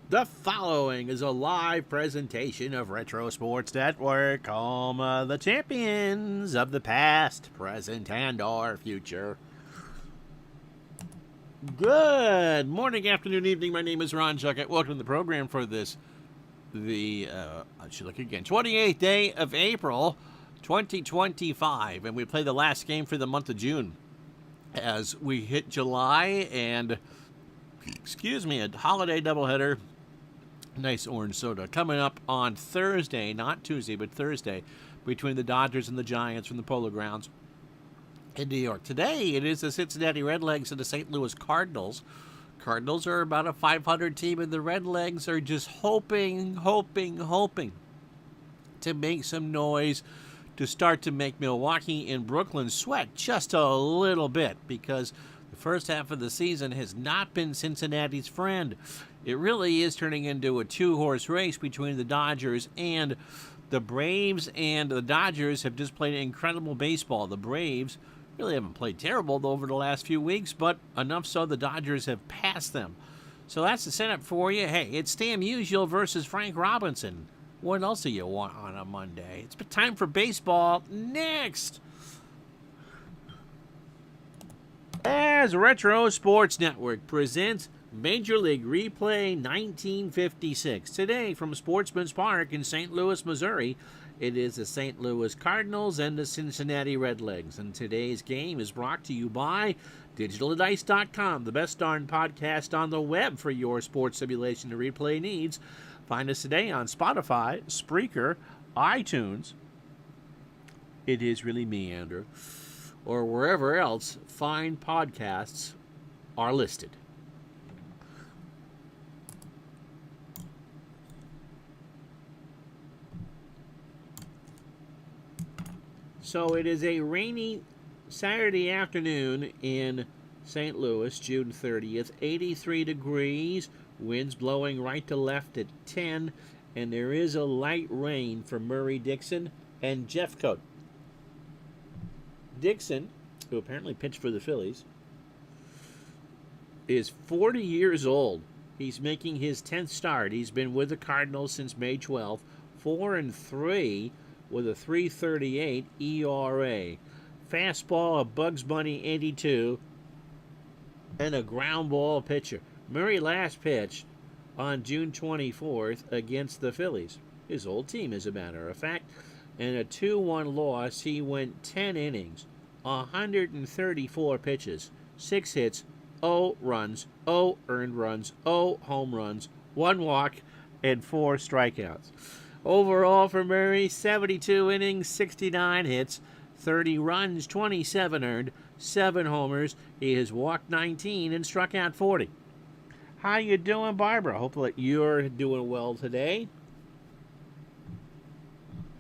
The following is a live presentation of Retro Sports Network, home of the champions of the past, present, and or future. Good morning, afternoon, evening. My name is Ron Juckett. Welcome to the program for this, I should look again, 28th day of April, 2025. And we play the last game for the month of June as we hit July and, a holiday doubleheader. Nice orange soda. Coming up on Thursday, not Tuesday, but Thursday, between the Dodgers and the Giants from the Polo Grounds in New York. Today, it is the Cincinnati Redlegs and the St. Louis Cardinals. Cardinals are about a 500 team, and the Redlegs are just hoping to make some noise to start to make Milwaukee and Brooklyn sweat just a little bit, because the first half of the season has not been Cincinnati's friend. It really is turning into a two-horse race between the Dodgers and the Braves, and the Dodgers have just played incredible baseball. The Braves really haven't played terrible over the last few weeks, but enough so the Dodgers have passed them. So that's the setup for you. Hey, it's Stan Musial versus Frank Robinson. What else do you want on a Monday? It's time for baseball next. As Retro Sports Network presents Major League Replay 1956. Today from Sportsman's Park in St. Louis, Missouri, it is the St. Louis Cardinals and the Cincinnati Redlegs. And today's game is brought to you by DigitalDice.com, the best darn podcast on the web for your sports simulation and replay needs. Find us today on Spotify, Spreaker, iTunes. It is really meander. Or wherever else fine podcasts are listed. So it is a rainy Saturday afternoon in St. Louis, June 30th, 83 degrees, winds blowing right to left at 10, and there is a light rain for Murray Dixon and Jeffcoat. Dixon, who apparently pitched for the Phillies, is 40 years old. He's making his 10th start. He's been with the Cardinals since May 12th, 4-3 with a 3.38 ERA. Fastball, a Bugs Bunny 82, and a ground ball pitcher. Murray last pitched on June 24th against the Phillies, his old team as a matter of fact. In a 2-1 loss, he went 10 innings, 134 pitches, 6 hits, 0 runs, 0 earned runs, 0 home runs, 1 walk, and 4 strikeouts. Overall for Murray, 72 innings, 69 hits, 30 runs, 27 earned, 7 homers. He has walked 19 and struck out 40. How you doing, Barbara? Hope that you're doing well today.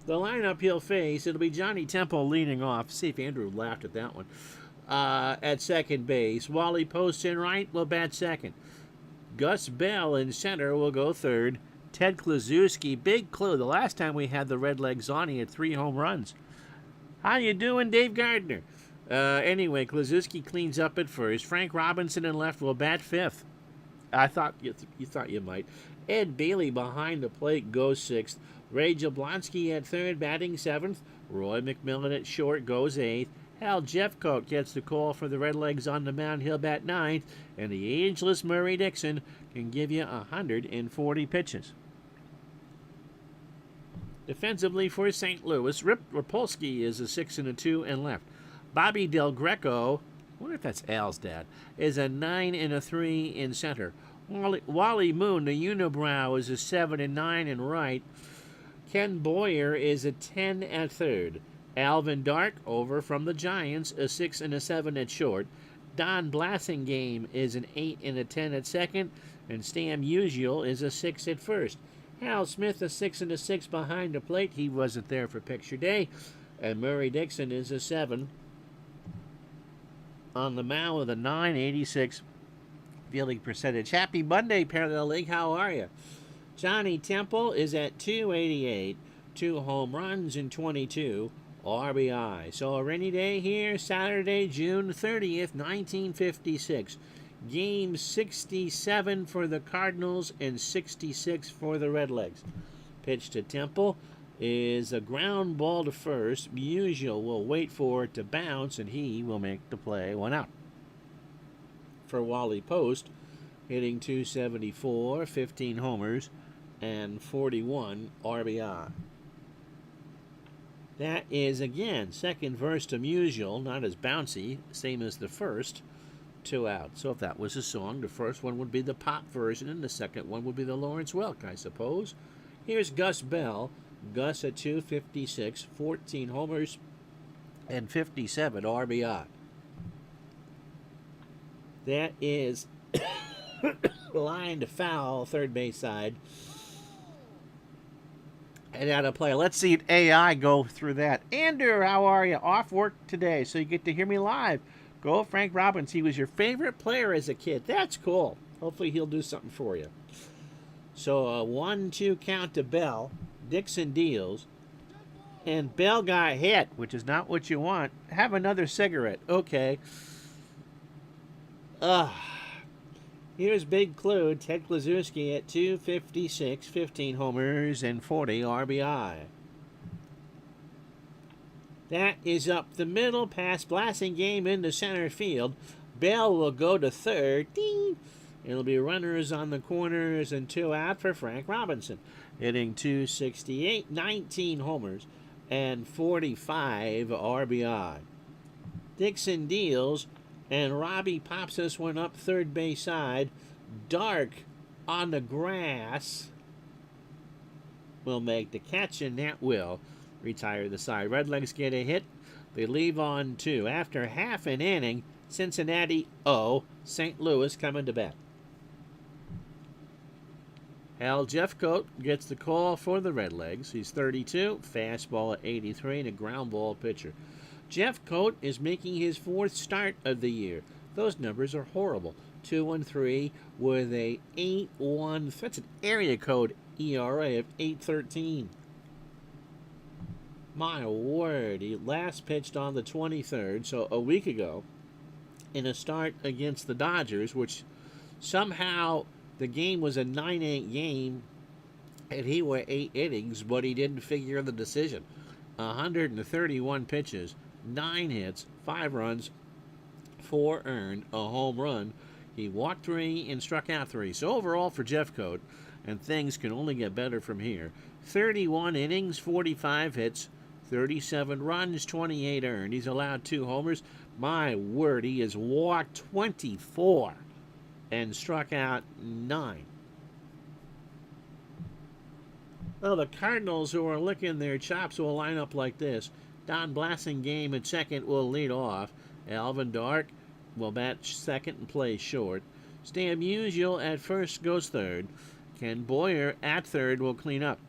The lineup he'll face, it'll be Johnny Temple leading off. See if Andrew laughed at that one. At second base. Wally Post in right will bat second. Gus Bell in center will go third. Ted Kluszewski, big clue. The last time we had the Redlegs on, he had 3 home runs. How you doing, Dave Gardner? Anyway, Kluszewski cleans up at first. Frank Robinson in left will bat fifth. I thought you thought you might. Ed Bailey behind the plate goes sixth. Ray Jablonski at third, batting seventh. Roy McMillan at short goes eighth. Hal Jeffcoat gets the call for the Redlegs on the mound. He'll bat ninth. And the ageless Murray Dixon can give you 140 pitches. Defensively for St. Louis, Rip Rapolsky is a 6-2 and left. Bobby Del Greco, I wonder if that's Al's dad, is a 9-3 in center. Wally Moon, the unibrow, is a 7-9 in right. Ken Boyer is a 10 at third. Alvin Dark, over from the Giants, a 6-7 at short. Don Blassingame is an 8-10 at second. And Stan Musial is a 6 at first. Hal Smith, a 6-6 behind the plate. He wasn't there for picture day. And Murray Dixon is a 7 on the mound with a 9.86 fielding percentage. Happy Monday, Parallel League. How are you? Johnny Temple is at 288, 2 home runs and 22 RBI. So a rainy day here, Saturday, June 30th, 1956. Game 67 for the Cardinals and 66 for the Redlegs. Pitch to Temple is a ground ball to first. Musial will wait for it to bounce, and he will make the play. 1 out. For Wally Post, hitting .274, 15 homers, and 41 RBI. That is, again, second verse to Musial, not as bouncy, same as the first. 2 out. So if that was a song, the first one would be the pop version, and the second one would be the Lawrence Welk, I suppose. Here's Gus Bell. Gus at .256, 14 homers, and 57 RBI. That is line to foul, third base side. And out of play. Let's see AI go through that. Andrew, how are you? Off work today, so you get to hear me live. Go Frank Robbins. He was your favorite player as a kid. That's cool. Hopefully he'll do something for you. So a 1-2 count to Bell. Dixon deals. And Bell got hit, which is not what you want. Have another cigarette. Okay. Here's Big Clue. Ted Kluszewski at .256, 15 homers, and 40 RBI. That is up the middle, past blasting game into center field. Bell will go to third. Ding! It'll be runners on the corners and 2 out for Frank Robinson. Hitting .268, 19 homers, and 45 RBI. Dixon deals, and Robbie pops this one up third base side. Dark on the grass will make the catch, and that will retire the side. Redlegs get a hit. They leave on 2. After half an inning, Cincinnati 0, St. Louis coming to bat. Al Jeffcoat gets the call for the Redlegs. He's 32, fastball at 83, and a ground ball pitcher. Jeffcoat is making his 4th start of the year. Those numbers are horrible. 2-3 with a 8-1. That's an area code ERA of 8.13. My word, he last pitched on the 23rd, so a week ago, in a start against the Dodgers, which somehow the game was a 9-8 game, and he went 8 innings, but he didn't figure the decision. 131 pitches, 9 hits, 5 runs, 4 earned, a home run. He walked 3 and struck out 3. So overall for Jeffcoat, and things can only get better from here, 31 innings, 45 hits, 37 runs, 28 earned. He's allowed 2 homers. My word, he has walked 24 and struck out 9. Well, the Cardinals, who are licking their chops, will line up like this. Don Blasingame at second will lead off. Alvin Dark will bat second and play short. Stan Musial at first goes third. Ken Boyer at third will clean up.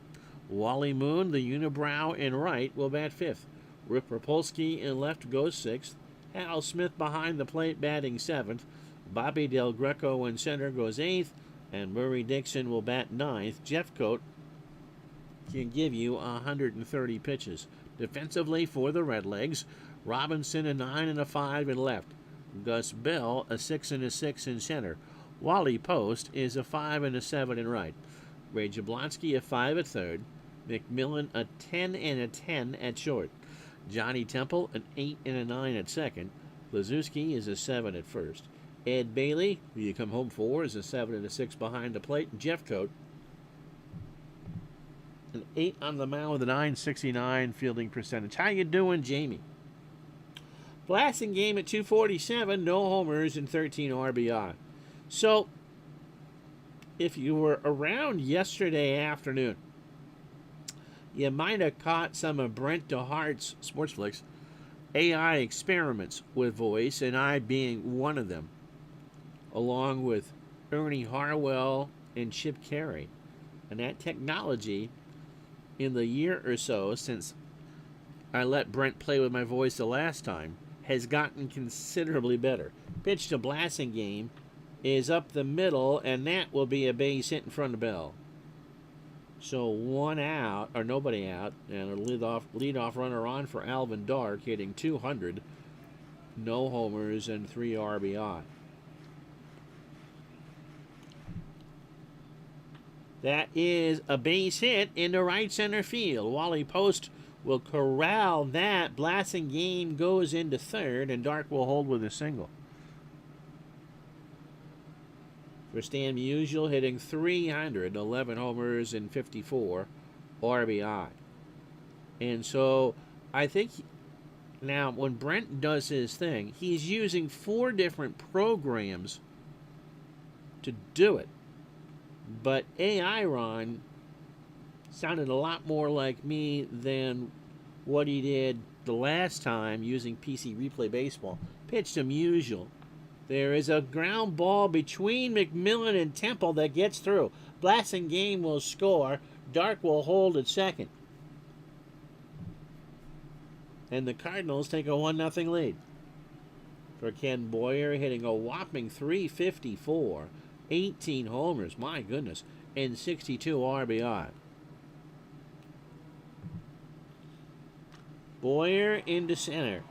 Wally Moon, the unibrow in right, will bat fifth. Rick Rapolsky in left goes sixth. Hal Smith behind the plate batting 7th. Bobby Del Greco in center goes 8th. And Murray Dixon will bat 9th. Jeffcoat can give you 130 pitches. Defensively for the Redlegs, Robinson a 9 and a 5 in left. Gus Bell a 6 and a 6 in center. Wally Post is a 5 and a 7 in right. Ray Jablonski a 5 at third. McMillan a 10 and a 10 at short. Johnny Temple an 8 and a 9 at second. Kluszewski is a 7 at first. Ed Bailey, who you come home for, is a 7 and a 6 behind the plate. And Jeffcoat an 8 on the mound with a .969 fielding percentage. How you doing, Jamie? Blasingame at .247, no homers and 13 RBI. So, if you were around yesterday afternoon, you might have caught some of Brent DeHart's Sportsflix AI experiments with voice, and I being one of them, along with Ernie Harwell and Chip Carey. And that technology, in the year or so since I let Brent play with my voice the last time, has gotten considerably better. Pitch to Blasingame is up the middle, and that will be a base hit in front of Bell. So 1 out, or nobody out, and a leadoff runner on for Alvin Dark, hitting .200, no homers and 3 RBI. That is a base hit into right center field. Wally Post will corral that. Blasingame goes into third, and Dark will hold with a single. For Stan Musial, hitting 300, 11 homers and 54 RBI. And so I think now when Brent does his thing, he's using 4 different programs to do it. But AI Ron sounded a lot more like me than what he did the last time using PC Replay Baseball. Pitch to Musial. There is a ground ball between McMillan and Temple that gets through. Blasingame will score. Dark will hold at second. And the Cardinals take a 1-0 lead. For Ken Boyer, hitting a whopping .354, 18 homers, my goodness, and 62 RBI. Boyer into center.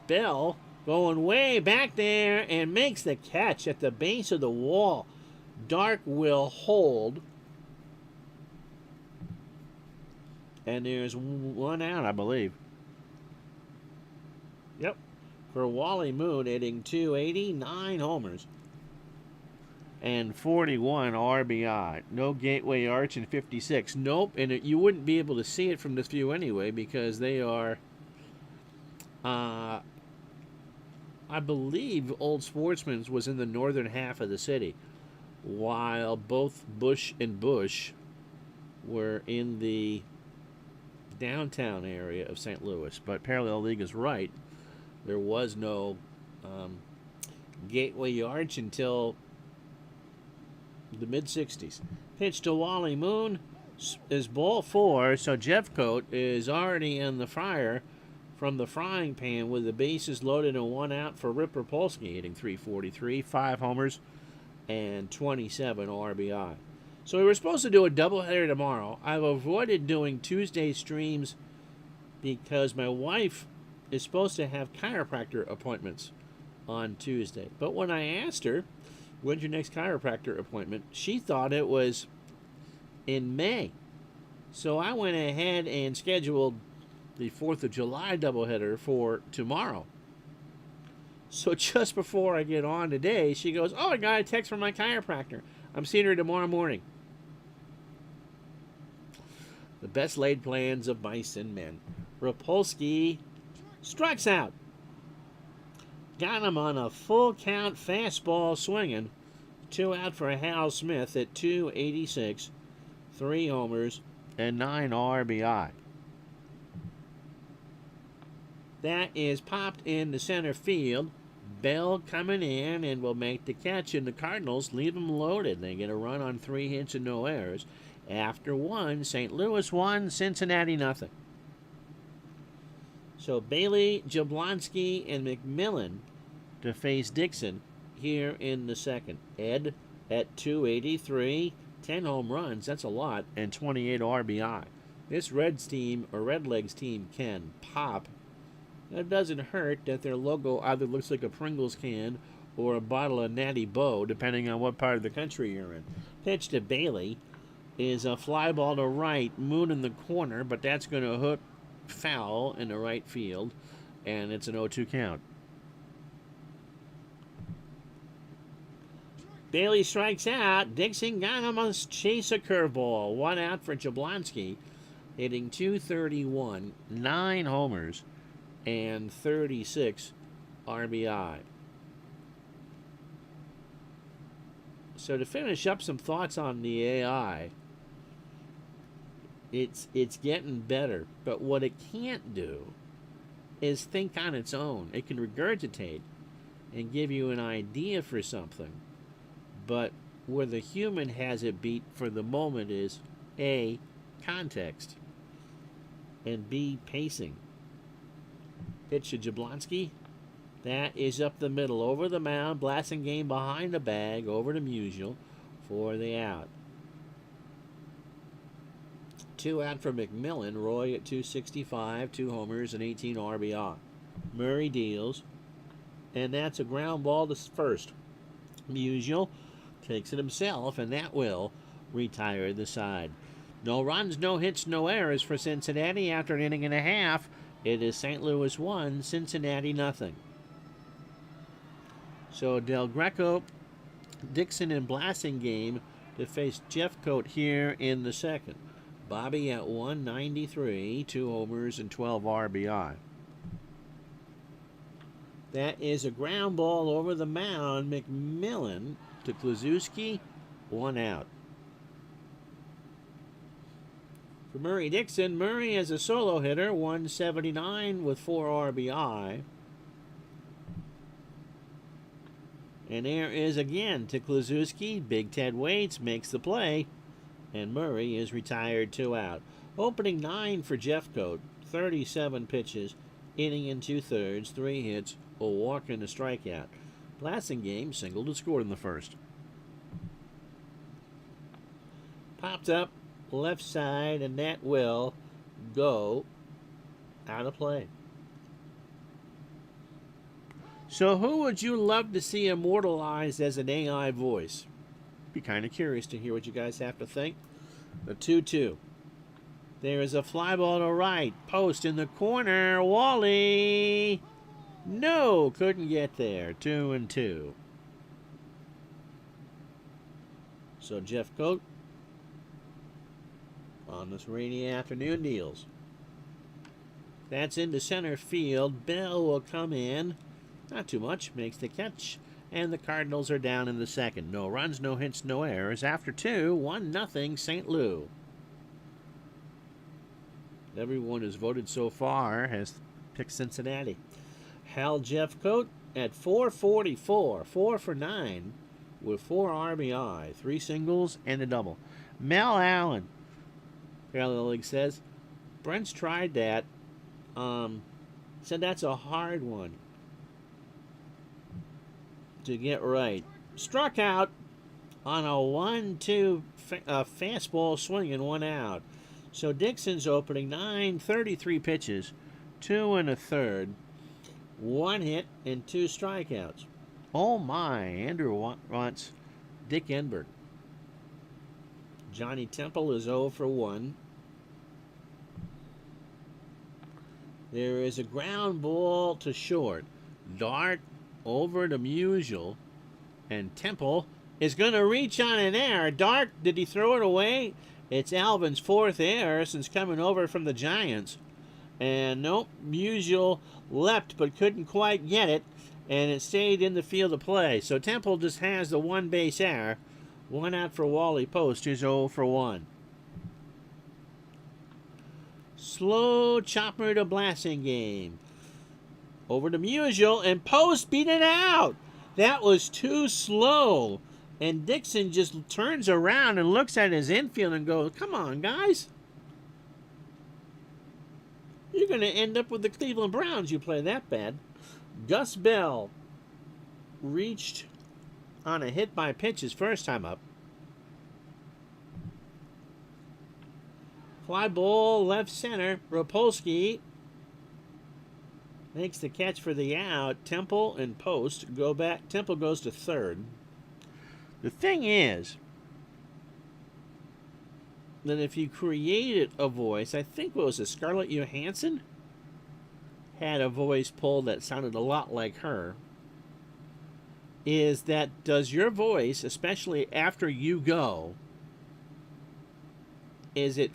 Bell going way back there and makes the catch at the base of the wall. Dark will hold. And there's 1 out, I believe. Yep. For Wally Moon, hitting .280, 9 homers, and 41 RBI. No gateway arch in 56. Nope, and you wouldn't be able to see it from this view anyway because they are, I believe Old Sportsman's was in the northern half of the city, while both Bush and Bush were in the downtown area of St. Louis. But Parallel League is right. There was no gateway arch until the mid-60s. Pitch to Wally Moon is ball 4, so Jeffcoat is already in the fryer from the frying pan with the bases loaded and 1 out for Rip Rapolsky, hitting .343, 5 homers, and 27 RBI. So we were supposed to do a doubleheader tomorrow. I've avoided doing Tuesday streams because my wife is supposed to have chiropractor appointments on Tuesday. But when I asked her, when's your next chiropractor appointment, she thought it was in May. So I went ahead and scheduled the 4th of July doubleheader for tomorrow. So just before I get on today, she goes, "Oh, I got a text from my chiropractor. I'm seeing her tomorrow morning." The best laid plans of mice and men. Rapolsky strikes out. Got him on a full count fastball swinging. 2 out for Hal Smith at .286, 3 homers, and 9 RBI. That is popped into center field. Bell coming in and will make the catch, and the Cardinals leave them loaded. They get a run on 3 hits and no errors. After 1, St. Louis 1, Cincinnati nothing. So Bailey, Jablonski, and McMillan to face Dixon here in the second. Ed at .283, 10 home runs, that's a lot, and 28 RBI. This Redlegs team can pop. It doesn't hurt that their logo either looks like a Pringles can or a bottle of Natty Boh, depending on what part of the country you're in. Pitch to Bailey is a fly ball to right, Moon in the corner, but that's going to hook foul in the right field, and it's an 0-2 count. Bailey strikes out. Dixon got him on chase a curveball. 1 out for Jablonski, hitting .231, 9 homers, and 36 RBI. So to finish up some thoughts on the AI, it's getting better, but what it can't do is think on its own. It can regurgitate and give you an idea for something, but where the human has it beat for the moment is A, context, and B, pacing. Pitch to Jablonski. That is up the middle, over the mound, Blasingame behind the bag, over to Musial for the out. 2 out for McMillan. Roy at .265, 2 homers and 18 RBI. Murray deals, and that's a ground ball to first. Musial takes it himself, and that will retired the side. No runs, no hits, no errors for Cincinnati after an inning and a half. It is St. Louis 1, Cincinnati nothing. So Del Greco, Dixon, and Blasingame to face Jeffcoat here in the second. Bobby at 193, 2 homers and 12 RBI. That is a ground ball over the mound. McMillan to Kluszewski, 1 out. For Murray Dixon, Murray as a solo hitter, 179 with 4 RBI. And there is again to Kluszewski. Big Ted Waits makes the play. And Murray is retired, 2 out. Opening 9 for Jeffcoat, 37 pitches, inning and 2/3, 3 hits, a walk and a strikeout. Blasingame singled and scored in the first. Popped up left side, and that will go out of play. So who would you love to see immortalized as an AI voice? Be kind of curious to hear what you guys have to think. The 2-2. There is a fly ball to right. Post in the corner. Wally. No, couldn't get there. 2-2. So Jeffcoat on this rainy afternoon deals. That's into center field. Bell will come in. Not too much. Makes the catch. And the Cardinals are down in the second. No runs, no hits, no errors. After 2, 1-0 St. Louis. Everyone who's voted so far has picked Cincinnati. Hal Jeffcoat at 444, 4 for 9 with 4 RBI, 3 singles and a double. Mel Allen, Redlegs says, Brent's tried that. Said that's a hard one to get right. Struck out on a 1-2 fastball swing and 1 out. So Dixon's opening 9, 33 pitches, 2 1/3, 1 hit and 2 strikeouts. Oh my, Andrew wants Dick Enberg. Johnny Temple is 0 for 1. There is a ground ball to short. Dart over to Musial, and Temple is going to reach on an error. Dart, did he throw it away? It's Alvin's 4th error since coming over from the Giants. And nope, Musial leapt but couldn't quite get it, and it stayed in the field of play. So Temple just has the 1 base error. 1 out for Wally Post, who's 0 for 1. Slow chopper to Blasingame. Over to Musial, and Post beat it out. That was too slow. And Dixon just turns around and looks at his infield and goes, come on, guys. You're going to end up with the Cleveland Browns. You play that bad. Gus Bell reached on a hit by pitch his first time up. Fly ball left center. Rapolsky makes the catch for the out. Temple and Post go back. Temple goes to third. The thing is that if you created a voice, I think what was it, Scarlett Johansson had a voice pulled that sounded a lot like her, is that does your voice, especially after you go, is it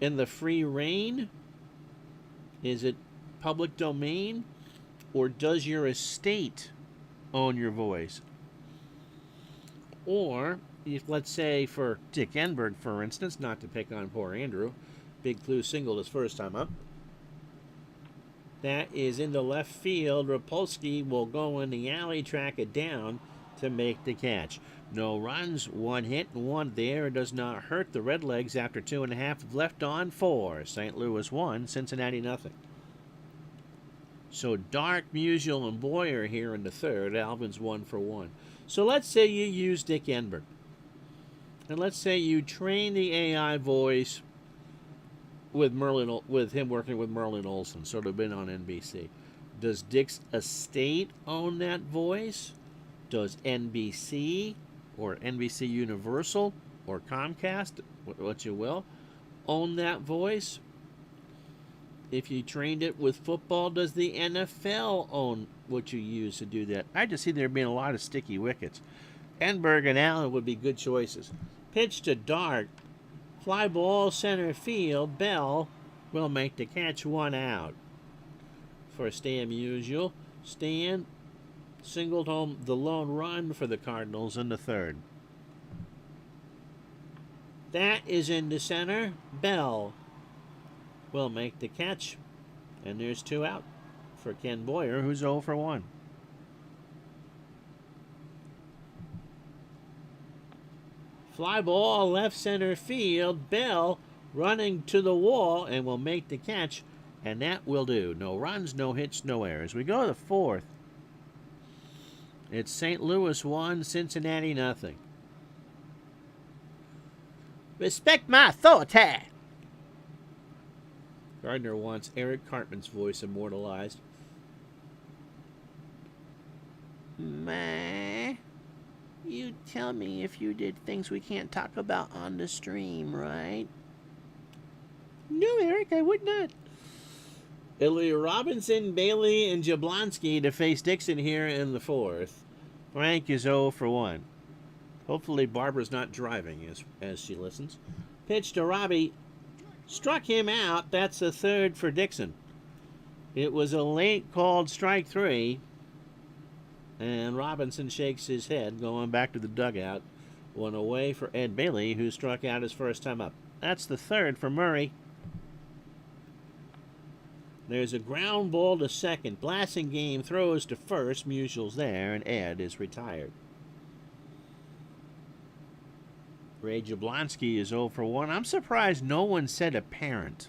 in the free reign? Is it public domain? Or does your estate own your voice? Or, if let's say for Dick Enberg, for instance, not to pick on poor Andrew, big clue single his first time up. That is into left field. Rapolsky will go in the alley, track it down to make the catch. No runs, 1 hit, and 1 there. It does not hurt the Redlegs after 2.5 left on 4. St. Louis 1, Cincinnati nothing. So Dark, Musial, and Boyer here in the third. Alvin's 1 for 1. So let's say you use Dick Enberg. And let's say you train the AI voice with him working with Merlin Olsen, sort of been on NBC. Does Dick's estate own that voice? Does NBC or NBC Universal or Comcast, what you will, own that voice. If you trained it with football, does the NFL own what you use to do that? I just see there being a lot of sticky wickets. Enberg and Allen would be good choices. Pitch to Dart. Fly ball center field. Bell will make the catch, 1 out. For Stan Musial, Stan singled home the lone run for the Cardinals in the third. That is into center. Bell will make the catch. And there's 2 out for Ken Boyer, who's 0 for 1. Fly ball left center field. Bell running to the wall and will make the catch. And that will do. No runs, no hits, no errors. We go to the fourth. It's St. Louis 1, Cincinnati nothing. Respect my authority. Gardner wants Eric Cartman's voice immortalized. Ma, you tell me if you did things we can't talk about on the stream, right? No, Eric, I would not. Ilya Robinson, Bailey, and Jablonski to face Dixon here in the fourth. Frank is 0 for 1. Hopefully Barbara's not driving as she listens. Pitch to Robbie. Struck him out. That's a third for Dixon. It was a late called strike 3. And Robinson shakes his head, going back to the dugout. 1 away for Ed Bailey, who struck out his first time up. That's the third for Murray. There's a ground ball to second. Blassingame throws to first. Musial's there, and Ed is retired. Ray Jablonski is 0 for 1. I'm surprised no one said a parent.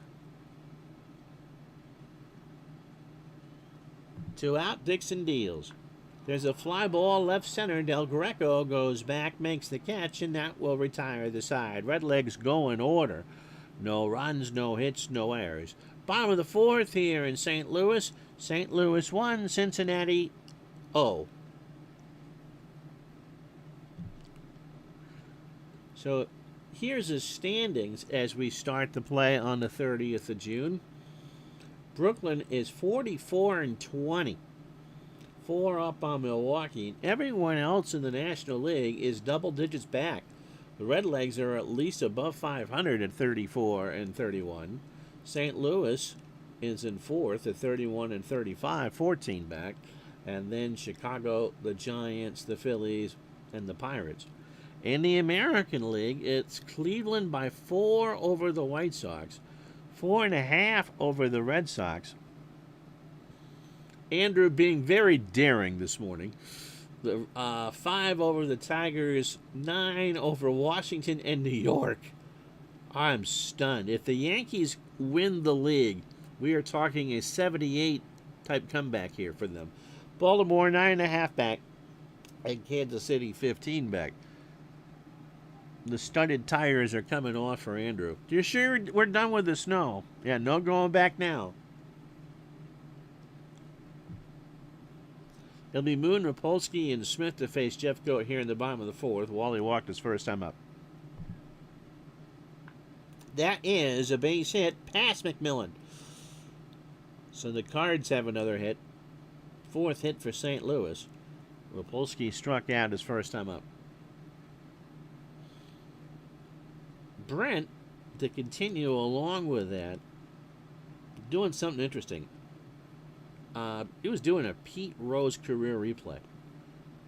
2 out, Dixon deals. There's a fly ball left center. Del Greco goes back, makes the catch, and that will retire the side. Redlegs go in order. No runs, no hits, no errors. Bottom of the fourth here in St. Louis. St. Louis 1, Cincinnati 0. So here's the standings as we start to play on the 30th of June. Brooklyn is 44-20. 4 up on Milwaukee. Everyone else in the National League is double digits back. The Redlegs are at least above 500 at 34-31. St. Louis is in fourth at 31-35, 14 back. And then Chicago, the Giants, the Phillies, and the Pirates. In the American League, it's Cleveland by 4 over the White Sox, 4.5 over the Red Sox. Andrew being very daring this morning. 5 over the Tigers, 9 over Washington and New York. I'm stunned. If the Yankees win the league, we are talking a 78 type comeback here for them. Baltimore 9.5 back, and Kansas City 15 back. The studded tires are coming off for Andrew. You sure we're done with the snow? Yeah, no going back now. It'll be Moon, Rapolsky, and Smith to face Jeff Goat here in the bottom of the fourth. Wally walked his first time up. That is a base hit past McMillan. So the Cards have another hit. 4th hit for St. Louis. Rapolsky struck out his first time up. Brent, to continue along with that, doing something interesting. He was doing a Pete Rose career replay.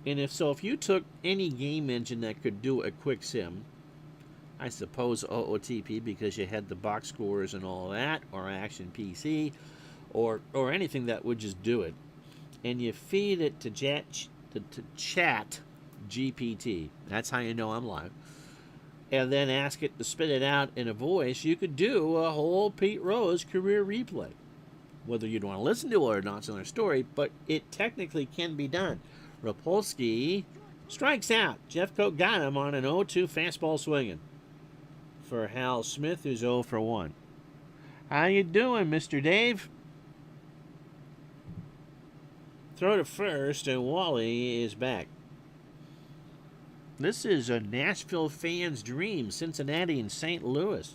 And if you took any game engine that could do a quick sim, I suppose OOTP because you had the box scores and all that, or Action PC, or anything that would just do it, and you feed it to Chat GPT. That's how you know I'm live. And then ask it to spit it out in a voice, you could do a whole Pete Rose career replay. Whether you'd want to listen to it or not, it's another story, but it technically can be done. Rapolsky strikes out. Jeff Coat got him on an 0-2 fastball swinging. For Hal Smith, who's 0 for 1. How you doing, Mr. Dave? Throw to first, and Wally is back. This is a Nashville fan's dream. Cincinnati and St. Louis.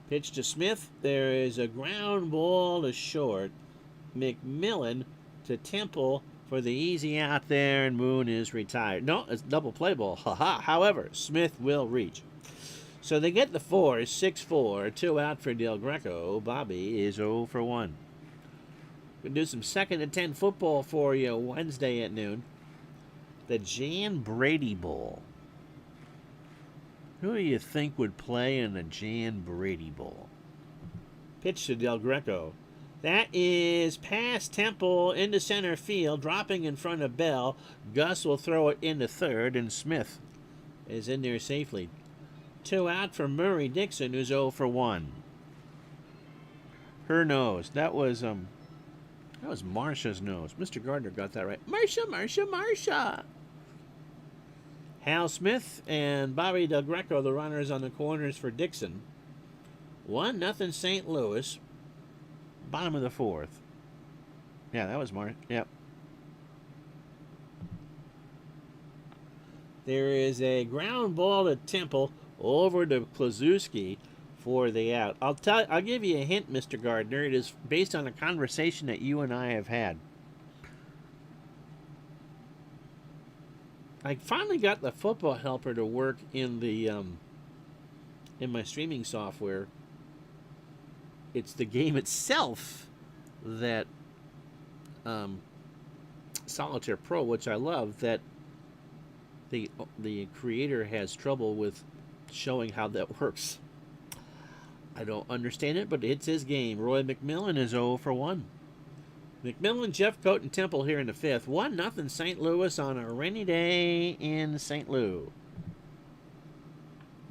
Pitch to Smith. There is a ground ball to short. McMillan to Temple for the easy out there, and Moon is retired. No, it's double play ball. Ha-ha. However, Smith will reach. So they get the 4, 6-4, 2 out for Del Greco. Bobby is 0 for 1. We'll do some 2nd and 10 football for you Wednesday at noon. The Jan Brady Bowl. Who do you think would play in the Jan Brady Bowl? Pitch to Del Greco. That is past Temple into center field, dropping in front of Bell. Gus will throw it into third, and Smith is in there safely. 2 out for Murray Dixon, who's 0 for 1. Her nose. That was Marsha's nose. Mr. Gardner got that right. Marsha. Hal Smith and Bobby Del Greco, the runners on the corners for Dixon. 1-0 St. Louis. Bottom of the 4th. Yeah, that was Yep. There is a ground ball to Temple over to Klazewski for the out. I'll give you a hint, Mr. Gardner. It is based on a conversation that you and I have had. I finally got the football helper to work in the in my streaming software. It's the game itself that Solitaire Pro, which I love, that the creator has trouble with showing how that works. I don't understand it, but it's his game. Roy McMillan is 0 for 1. McMillan, Jeffcoat, and Temple here in the 5th. 1-0 St. Louis on a rainy day in St. Louis.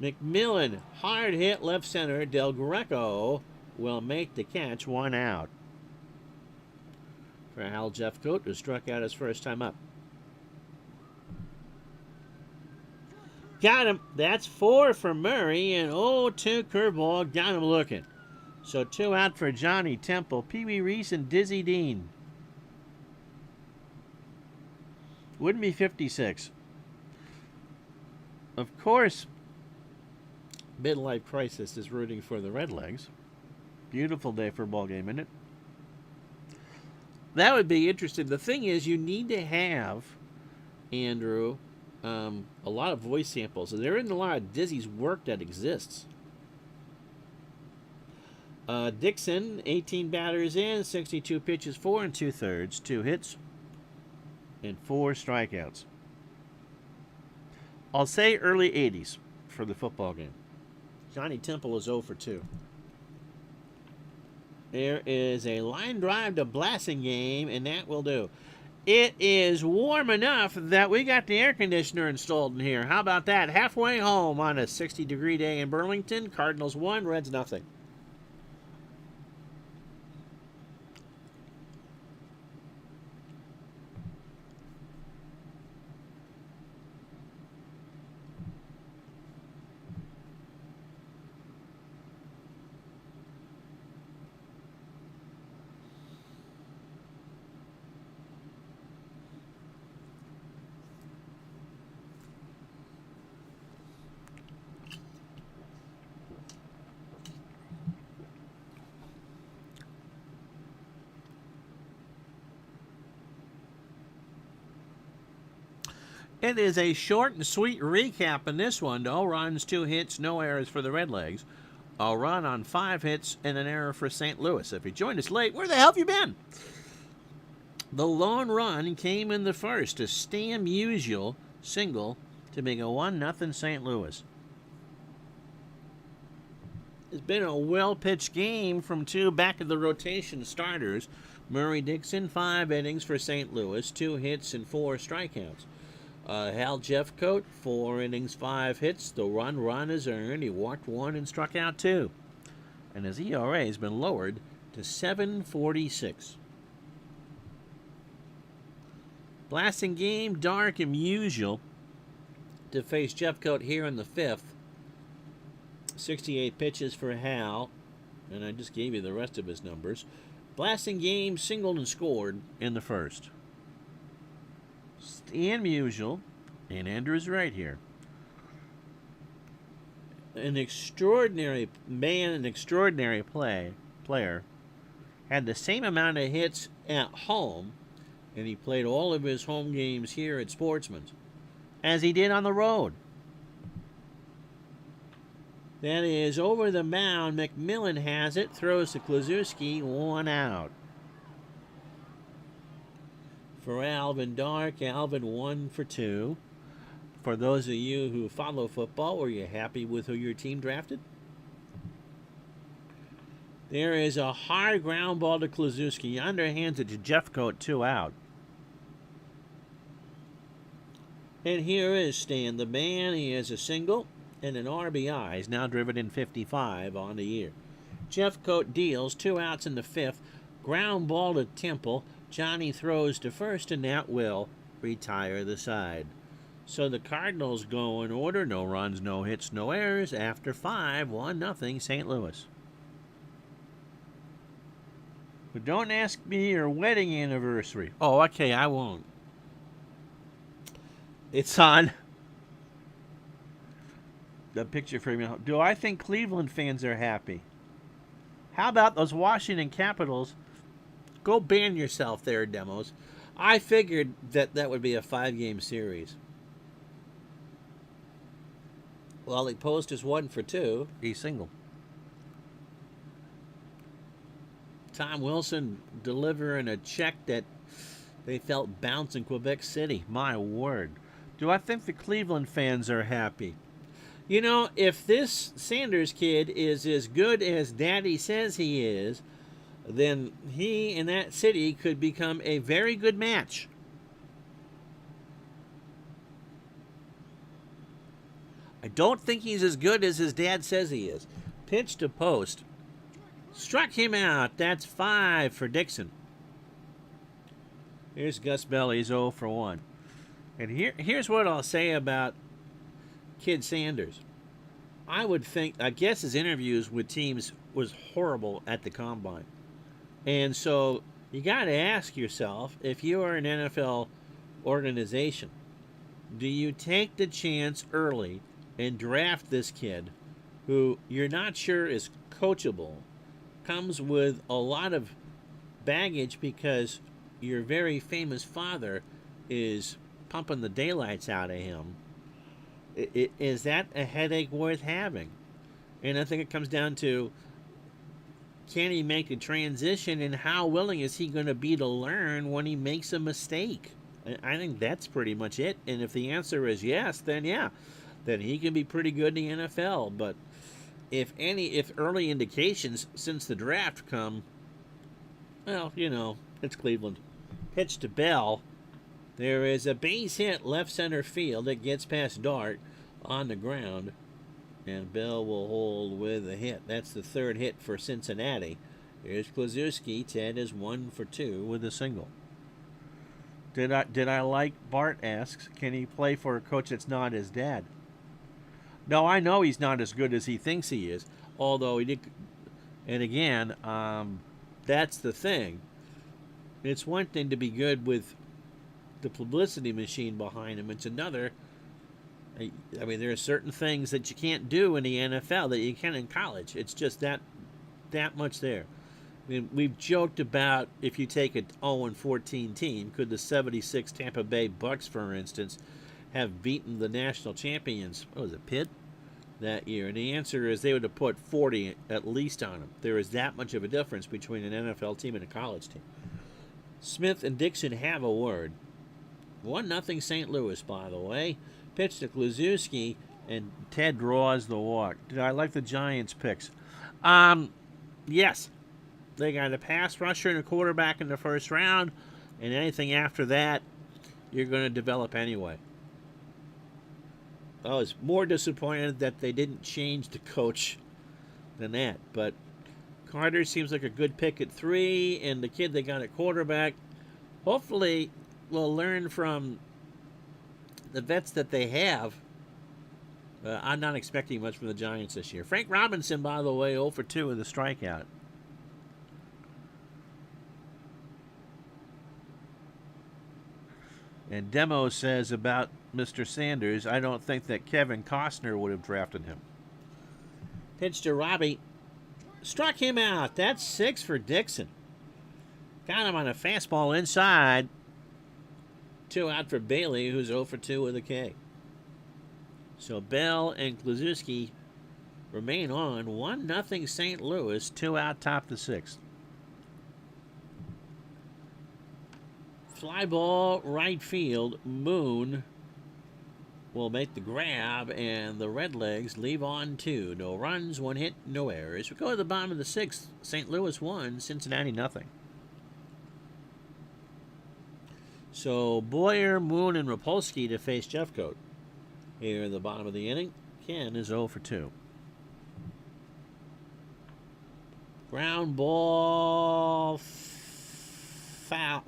McMillan, hard hit left center. Del Greco will make the catch, 1 out. For Hal Jeffcoat, who struck out his first time up. Got him. That's 4 for Murray, and 0-2 curveball. Got him looking. So 2 out for Johnny Temple, Pee Wee Reese, and Dizzy Dean. Wouldn't be 56. Of course, Midlife Crisis is rooting for the Redlegs. Beautiful day for a ball game, isn't it? That would be interesting. The thing is, you need to have, Andrew, a lot of voice samples. There isn't a lot of Dizzy's work that exists. Dixon, 18 batters in, 62 pitches, 4 2/3, 2 hits, and 4 strikeouts. I'll say early 80s for the football game. Johnny Temple is 0 for 2. There is a line drive to Blasingame, and that will do. It is warm enough that we got the air conditioner installed in here. How about that? Halfway home on a 60-degree day in Burlington. Cardinals 1, Reds nothing. It is a short and sweet recap in this one. No runs, 2 hits, no errors for the Redlegs. A run on 5 hits and an error for St. Louis. If you joined us late, where the hell have you been? The lone run came in the first. A Stam Musial single to make a 1-0 St. Louis. It's been a well-pitched game from 2 back-of-the-rotation starters. Murray Dixon, 5 innings for St. Louis, 2 hits and 4 strikeouts. Hal Jeffcoat, 4 innings, 5 hits. The run is earned. He walked 1 and struck out 2. And his ERA has been lowered to 7.46. Blasingame, dark and usual to face Jeffcoat here in the 5th. 68 pitches for Hal. And I just gave you the rest of his numbers. Blasingame singled and scored in the first. Stan Musial, and Andrew's right here. An extraordinary man, an extraordinary player, had the same amount of hits at home, and he played all of his home games here at Sportsman's, as he did on the road. That is over the mound. McMillan has it, throws to Kluszewski, 1 out. For Alvin Dark, Alvin 1 for 2. For those of you who follow football, were you happy with who your team drafted? There is a high ground ball to Kluszewski. Underhands it to Jeffcoat, 2 out. And here is Stan the man. He has a single and an RBI. He's now driven in 55 on the year. Jeffcoat deals, 2 outs in the 5th. Ground ball to Temple. Johnny throws to first, and that will retire the side. So the Cardinals go in order. No runs, no hits, no errors. After 5, 1-0 St. Louis. But don't ask me your wedding anniversary. Oh, okay, I won't. It's on the picture frame. Do I think Cleveland fans are happy? How about those Washington Capitals? Go ban yourself there, Demos. I figured that would be a 5-game series. Wally Post is 1 for 2. He's single. Tom Wilson delivering a check that they felt bounce in Quebec City. My word. Do I think the Cleveland fans are happy? You know, if this Sanders kid is as good as Daddy says he is, then he and that city could become a very good match. I don't think he's as good as his dad says he is. Pitch to Post. Struck him out. That's 5 for Dixon. Here's Gus Bell. He's 0 for 1. And here's what I'll say about Kid Sanders. I guess his interviews with teams was horrible at the Combine. And so you got to ask yourself, if you are an NFL organization, do you take the chance early and draft this kid who you're not sure is coachable, comes with a lot of baggage because your very famous father is pumping the daylights out of him? Is that a headache worth having? And I think it comes down to, can he make a transition, and how willing is he going to be to learn when he makes a mistake? I think that's pretty much it. And if the answer is yes, then yeah, then he can be pretty good in the NFL. But if early indications since the draft come, well, you know, it's Cleveland. Pitch to Bell. There is a base hit left center field. It gets past Dart on the ground, and Bell will hold with a hit. That's the 3rd hit for Cincinnati. Here's Kluszewski. Ted is 1 for 2 with a single. Did I like, Bart asks, can he play for a coach that's not his dad? No, I know he's not as good as he thinks he is, although he did. And again, that's the thing. It's one thing to be good with the publicity machine behind him. It's another. I mean, there are certain things that you can't do in the NFL that you can in college. It's just that much there. I mean, we've joked about, if you take an 0-14 team, could the 76 Tampa Bay Bucks, for instance, have beaten the national champions, what was it, Pitt, that year? And the answer is they would have put 40 at least on them. There is that much of a difference between an NFL team and a college team. Smith and Dixon have a word. 1-0 St. Louis, by the way. Pitch to Kluszewski, and Ted draws the walk. Did I like the Giants' picks? Yes. They got a pass rusher and a quarterback in the first round, and anything after that, you're going to develop anyway. I was more disappointed that they didn't change the coach than that, but Carter seems like a good pick at 3, and the kid they got at quarterback hopefully will learn from the vets that they have. I'm not expecting much from the Giants this year. Frank Robinson, by the way, 0 for 2 with a strikeout. And Demo says about Mr. Sanders, I don't think that Kevin Costner would have drafted him. Pitch to Robbie. Struck him out. That's 6 for Dixon. Got him on a fastball inside. 2 out for Bailey, who's 0 for 2 with a K. So Bell and Kluszewski remain on. 1-0 St. Louis. 2 out, top the 6th. Fly ball, right field. Moon will make the grab, and the Redlegs leave on 2. No runs, 1 hit, no errors. We go to the bottom of the 6th. St. Louis 1, Cincinnati nothing. So Boyer, Moon, and Rapolsky to face Jeffcoat. Here in the bottom of the inning, Ken is 0 for 2. Ground ball, foul.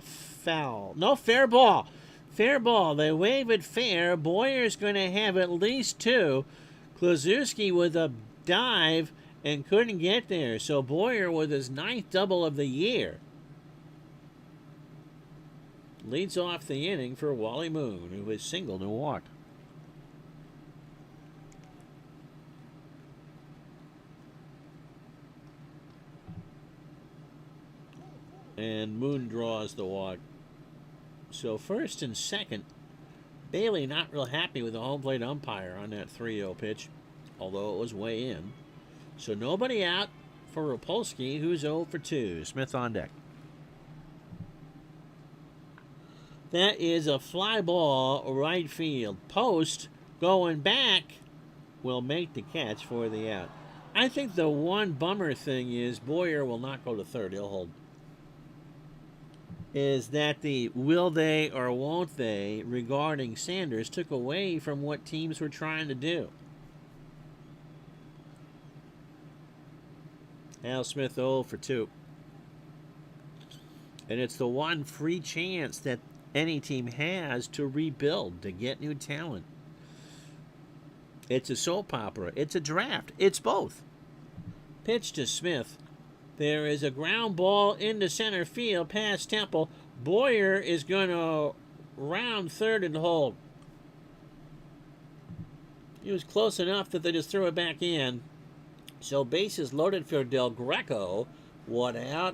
No, fair ball. Fair ball. They wave it fair. Boyer's going to have at least 2. Kluszewski with a dive and couldn't get there. So Boyer with his 9th double of the year leads off the inning for Wally Moon, who is singled and walked. And Moon draws the walk. So first and second, Bailey not real happy with the home plate umpire on that 3-0 pitch, although it was way in. So nobody out for Rapolsky, who's 0 for 2. Smith on deck. That is a fly ball, right field. Post going back will make the catch for the out. I think the one bummer thing is Boyer will not go to third. He'll hold. Is that the will they or won't they regarding Sanders took away from what teams were trying to do. Al Smith 0 for 2. And it's the one free chance that any team has to rebuild, to get new talent. It's a soap opera. It's a draft. It's both. Pitch to Smith. There is a ground ball into center field past Temple. Boyer is going to round third and hold. He was close enough that they just threw it back in. So bases loaded for Del Greco. 1 out.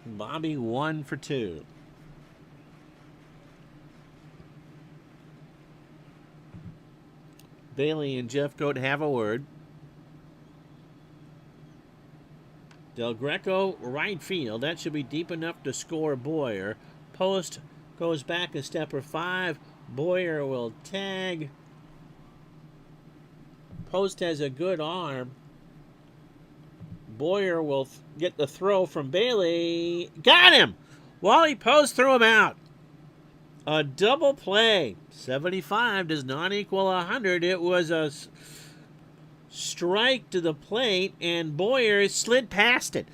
Bobby 1 for 2. Bailey and Jeffcoat have a word. Del Greco, right field. That should be deep enough to score Boyer. Post goes back a step or 5. Boyer will tag. Post has a good arm. Boyer will get the throw from Bailey. Got him! Wally Post threw him out. A double play. 75 does not equal 100. It was a strike to the plate, and Boyer slid past it.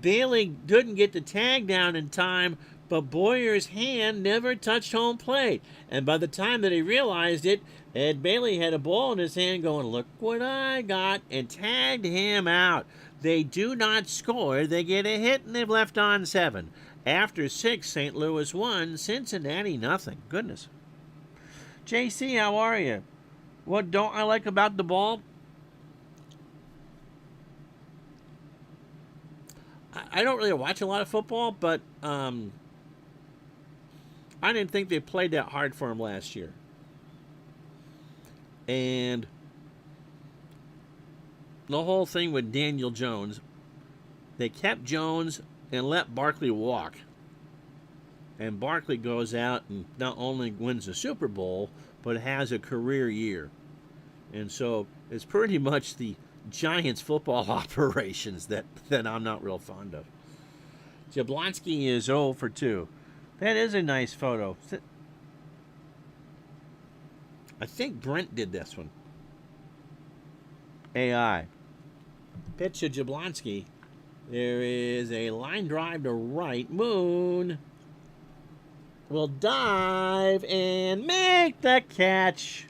Bailey didn't get the tag down in time, but Boyer's hand never touched home plate. And by the time that he realized it, Ed Bailey had a ball in his hand going, look what I got, and tagged him out. They do not score. They get a hit, and they've left on 7. After 6, St. Louis 1, Cincinnati nothing. Goodness. JC, how are you? What don't I like about the ball? I don't really watch a lot of football, but I didn't think they played that hard for him last year. And the whole thing with Daniel Jones, they kept Jones and let Barkley walk. And Barkley goes out and not only wins the Super Bowl, but has a career year. And so it's pretty much the Giants football operations that I'm not real fond of. Jablonski is 0 for 2. That is a nice photo. I think Brent did this one. AI. Pitch to Jablonski. There is a line drive to right. Moon will dive and make the catch.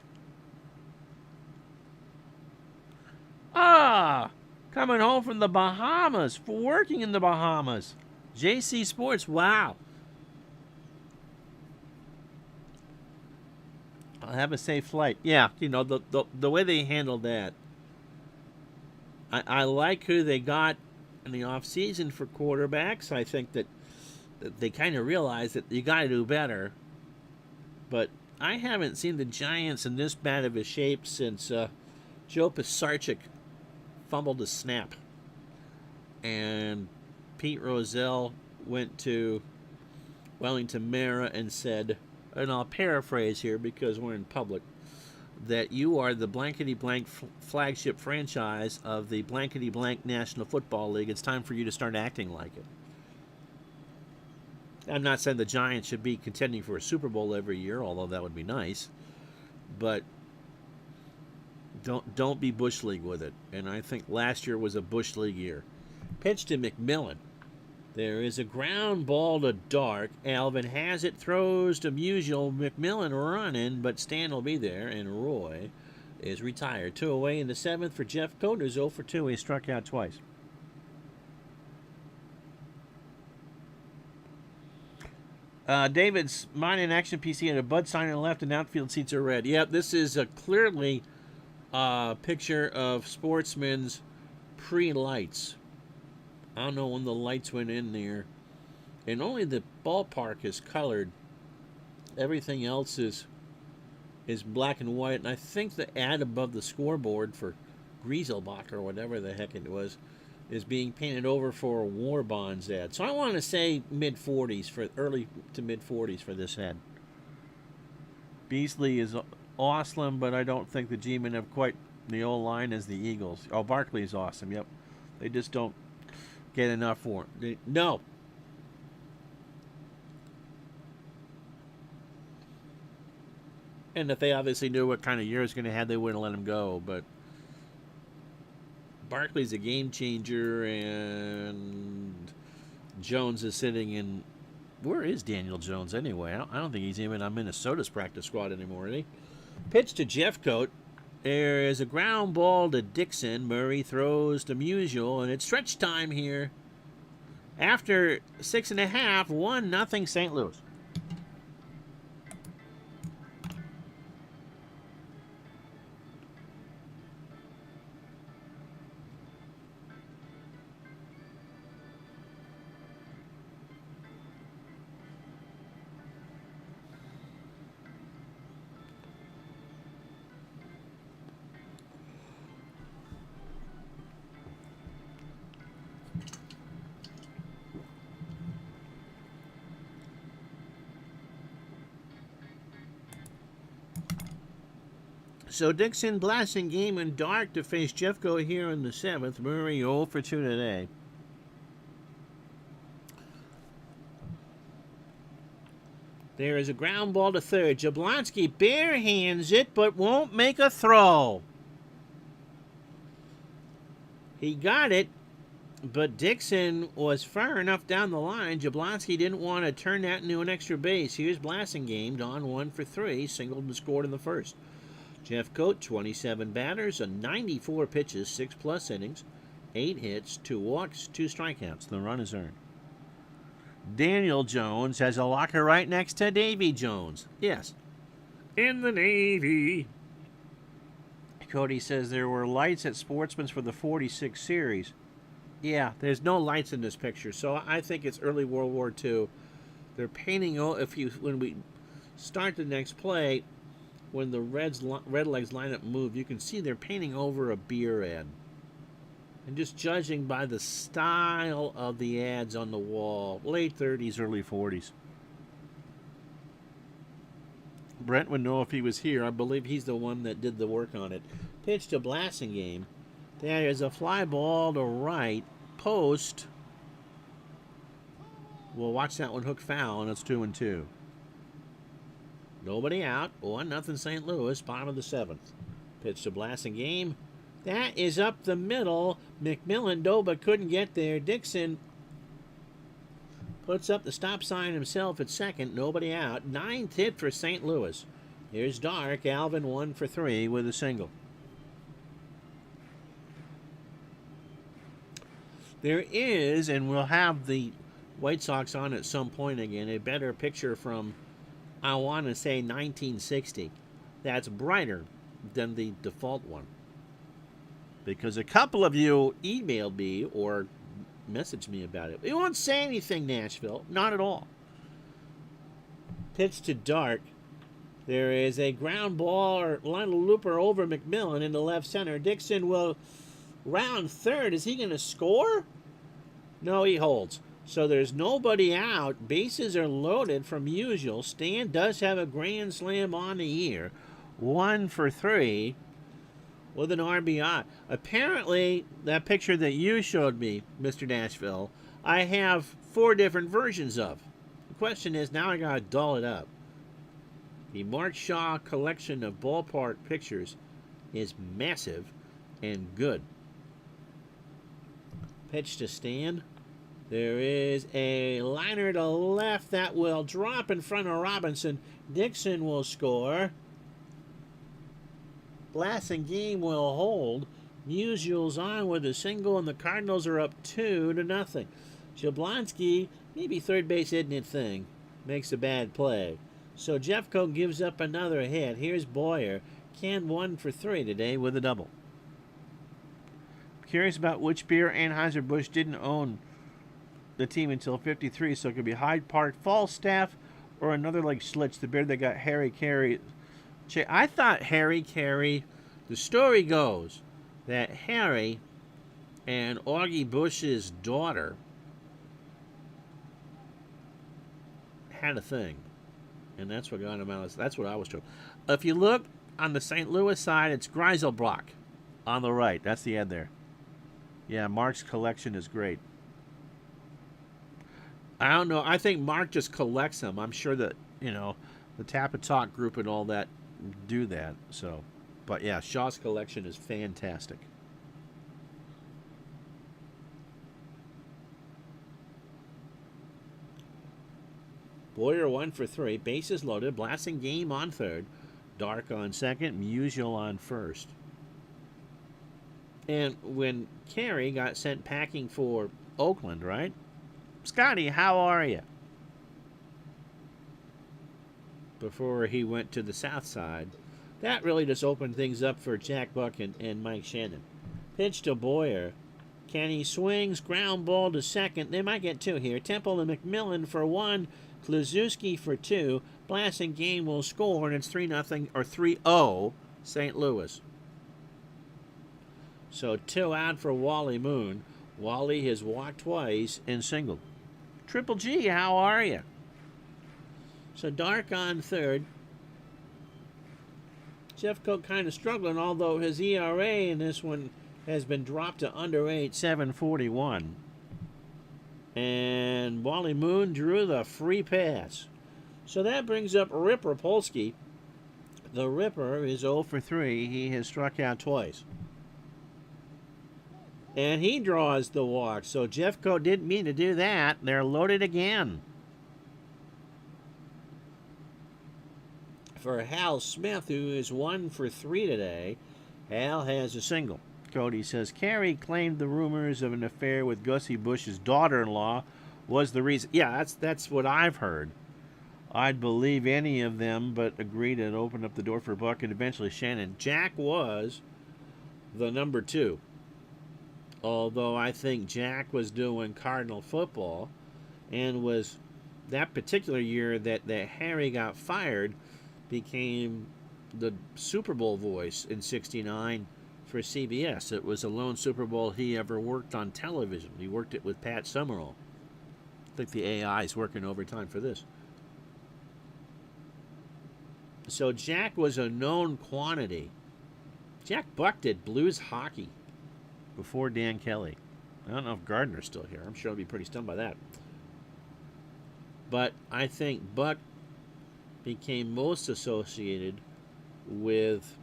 Coming home from the Bahamas, working in the Bahamas. JC Sports, wow. Have a safe flight. Yeah, the way they handled that. I like who they got in the off season for quarterbacks. I think that they kind of realize that you got to do better. But I haven't seen the Giants in this bad of a shape since Joe Pisarcik fumbled a snap. And Pete Rozelle went to Wellington Mara and said, and I'll paraphrase here because we're in public, that you are the blankety-blank flagship franchise of the blankety-blank National Football League. It's time for you to start acting like it. I'm not saying the Giants should be contending for a Super Bowl every year, although that would be nice. But don't be Bush League with it. And I think last year was a Bush League year. Pitch to McMillan. There is a ground ball to Dark. Alvin has it, throws to Musial. McMillan running, but Stan will be there, and Roy is retired. 2 away in the 7th for Jeff Coates. 0 for 2. He struck out twice. David's mine in action PC and a Bud sign on the left, and outfield seats are red. Yep, this is clearly a picture of Sportsman's pre-lights. I don't know when the lights went in there. And only the ballpark is colored. Everything else is black and white. And I think the ad above the scoreboard for Grieselbach or whatever the heck it was is being painted over for a War Bonds ad. So I want to say mid-40s, for early to mid-40s for this ad. Beasley is awesome, but I don't think the G-men have quite the old line as the Eagles. Oh, Barkley is awesome, yep. They just don't get enough for him. No. And if they obviously knew what kind of year he was going to have, they wouldn't let him go. But Barkley's a game changer, and Jones is sitting in... Where is Daniel Jones anyway? I don't think he's even on Minnesota's practice squad anymore, is he? Pitch to Jeffcoat. There is a ground ball to Dixon. Murray throws to Musial, and it's stretch time here. After 6.5, 1-0 St. Louis. So Dixon blasting game in Dark to face Jeffco here in the 7th. Murray 0 for 2 today. There is a ground ball to third. Jablonski bare hands it, but won't make a throw. He got it, but Dixon was far enough down the line. Jablonski didn't want to turn that into an extra base. Here's blasting game. Don 1 for 3. Singled and scored in the first. Jeff Coat, 27 batters, 94 pitches, 6+ innings, 8 hits, 2 walks, 2 strikeouts. The run is earned. Daniel Jones has a locker right next to Davy Jones. Yes. In the Navy. Cody says there were lights at Sportsman's for the 46 series. Yeah, there's no lights in this picture, so I think it's early World War II. They're painting, when we start the next play, when the Redlegs lineup move, you can see they're painting over a beer ad. And just judging by the style of the ads on the wall, late 30s, early 40s. Brent would know if he was here. I believe he's the one that did the work on it. Pitch to blasting game. There is a fly ball to right. Post. We'll watch that one hook foul, and it's 2-2. Nobody out. 1-0 St. Louis, bottom of the 7th. Pitch to blasting game. That is up the middle. McMillan, Doba couldn't get there. Dixon puts up the stop sign himself at second. Nobody out. 9th hit for St. Louis. Here's Dark. Alvin 1 for 3 with a single. There is, and we'll have the White Sox on at some point again, a better picture from, I want to say, 1960. that's brighter than the default one. Because a couple of you emailed me or messaged me about it. It won't say anything, Nashville. Not at all. Pitch to Dark. There is a ground ball or line looper over McMillan in the left center. Dixon will round third. Is he going to score? No, he holds. So there's nobody out. Bases are loaded from usual. Stan does have a grand slam on the year. 1 for 3 with an RBI. Apparently, that picture that you showed me, Mr. Nashville, I have 4 different versions of. The question is, now I got to doll it up. The Mark Shaw collection of ballpark pictures is massive and good. Pitch to Stan. There is a liner to left that will drop in front of Robinson. Dixon will score. Blasingame will hold. Musial's on with a single, and the Cardinals are up 2-0. Jablonski, maybe third base isn't it thing, makes a bad play. So Jeffco gives up another hit. Here's Boyer. Can 1 for 3 today with a double. Curious about which beer Anheuser-Busch didn't own the team until 53, so it could be Hyde Park Falstaff or another like Schlitz, the beer that got Harry Carey. I thought Harry Carey, the story goes that Harry and Augie Bush's daughter had a thing. And that's what got him out. That's what I was told. If you look on the St. Louis side, it's Greiselbrock on the right. That's the end there. Yeah, Mark's collection is great. I don't know. I think Mark just collects them. I'm sure that, the Tap and Talk group and all that do that. So, but yeah, Shaw's collection is fantastic. Boyer 1 for 3. Bases loaded. Blasingame on third. Dark on second. Musial on first. And when Carey got sent packing for Oakland, right? Scotty, how are you? Before he went to the south side. That really just opened things up for Jack Buck and Mike Shannon. Pitch to Boyer. Kenny swings. Ground ball to second. They might get 2 here. Temple and McMillan for 1. Kluszewski for 2. Blasingame will score, and it's 3-0 or 3-0 St. Louis. So 2 out for Wally Moon. Wally has walked twice and singled. Triple G, how are you? So Dark on third. Jeffco kind of struggling, although his ERA in this one has been dropped to under 8, 7.41. And Wally Moon drew the free pass. So that brings up Rip Rapolsky. The Ripper is 0 for 3. He has struck out twice. And he draws the walk. So Jeffco didn't mean to do that. They're loaded again. For Hal Smith, who is 1 for 3 today, Hal has a single. Cody says, Carey claimed the rumors of an affair with Gussie Bush's daughter-in-law was the reason. Yeah, that's what I've heard. I'd believe any of them, but agreed and opened up the door for Buck and eventually Shannon. Jack was the number 2. Although I think Jack was doing Cardinal football and was that particular year that Harry got fired became the Super Bowl voice in '69 for CBS. It was the lone Super Bowl he ever worked on television. He worked it with Pat Summerall. I think the AI is working overtime for this. So Jack was a known quantity. Jack Buck did Blues hockey before Dan Kelly. I don't know if Gardner's still here. I'm sure I'll be pretty stunned by that. But I think Buck became most associated with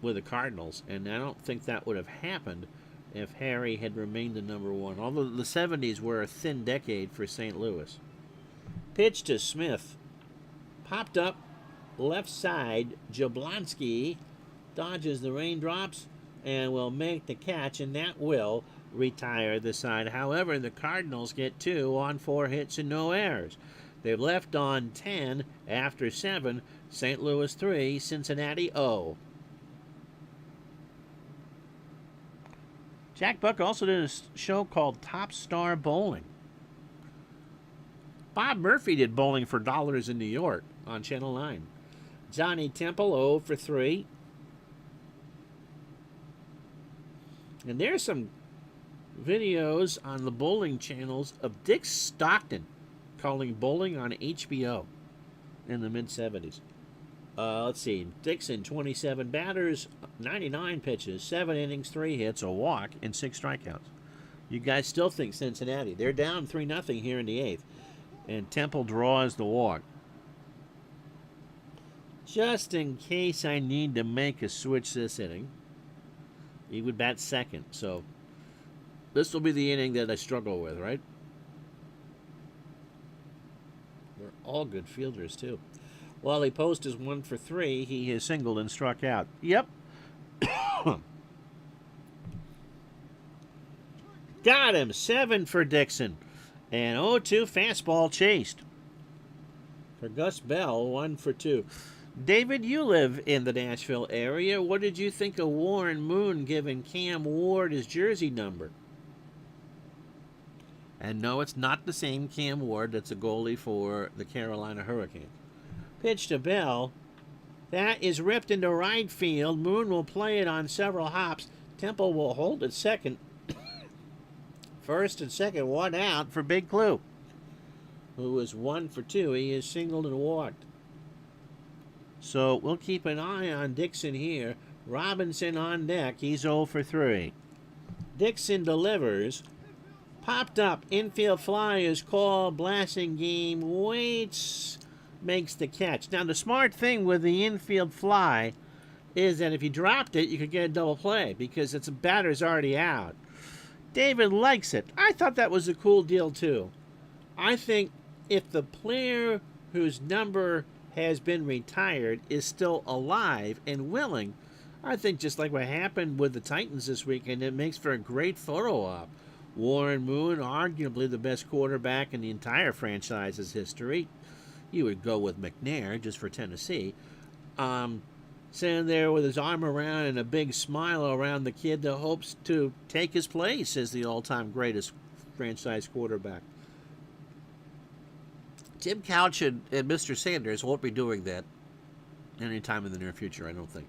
the Cardinals, and I don't think that would have happened if Harry had remained the number 1. Although the 70s were a thin decade for St. Louis. Pitch to Smith. Popped up left side. Jablonski dodges the raindrops and will make the catch, and that will retire the side. However, the Cardinals get 2 on 4 hits and no errors. They've left on 10 after 7. St. Louis 3, Cincinnati 0. Jack Buck also did a show called Top Star Bowling. Bob Murphy did Bowling for Dollars in New York on Channel 9. Johnny Temple 0 for 3. And there's some videos on the bowling channels of Dick Stockton calling bowling on HBO in the mid-70s. Let's see. Dixon, 27 batters, 99 pitches, 7 innings, 3 hits, a walk, and 6 strikeouts. You guys still think Cincinnati. They're down 3-0 here in the 8th. And Temple draws the walk. Just in case I need to make a switch this inning, he would bat second. So this will be the inning that I struggle with, right? They're all good fielders, too. Wally Post is 1 for 3. He has singled and struck out. Yep. Got him. 7 for Dixon. And 0-2 fastball chased. For Gus Bell, 1 for 2. David, you live in the Nashville area. What did you think of Warren Moon giving Cam Ward his jersey number? And no, it's not the same Cam Ward that's a goalie for the Carolina Hurricanes. Pitch to Bell. That is ripped into right field. Moon will play it on several hops. Temple will hold at second. First and second, 1 out for Big Clue, who was 1 for 2. He is singled and walked. So we'll keep an eye on Dixon here. Robinson on deck. He's 0 for 3. Dixon delivers. Popped up. Infield fly is called. Blasingame waits. Makes the catch. Now, the smart thing with the infield fly is that if you dropped it, you could get a double play because it's a batter's already out. David likes it. I thought that was a cool deal, too. I think if the player whose number has been retired is still alive and willing, I think just like what happened with the Titans this weekend, it makes for a great photo op. Warren Moon, arguably the best quarterback in the entire franchise's history. You would go with McNair just for Tennessee. Sitting there with his arm around and a big smile around the kid that hopes to take his place as the all-time greatest franchise quarterback. Tim Couch and Mr. Sanders won't be doing that anytime in the near future, I don't think.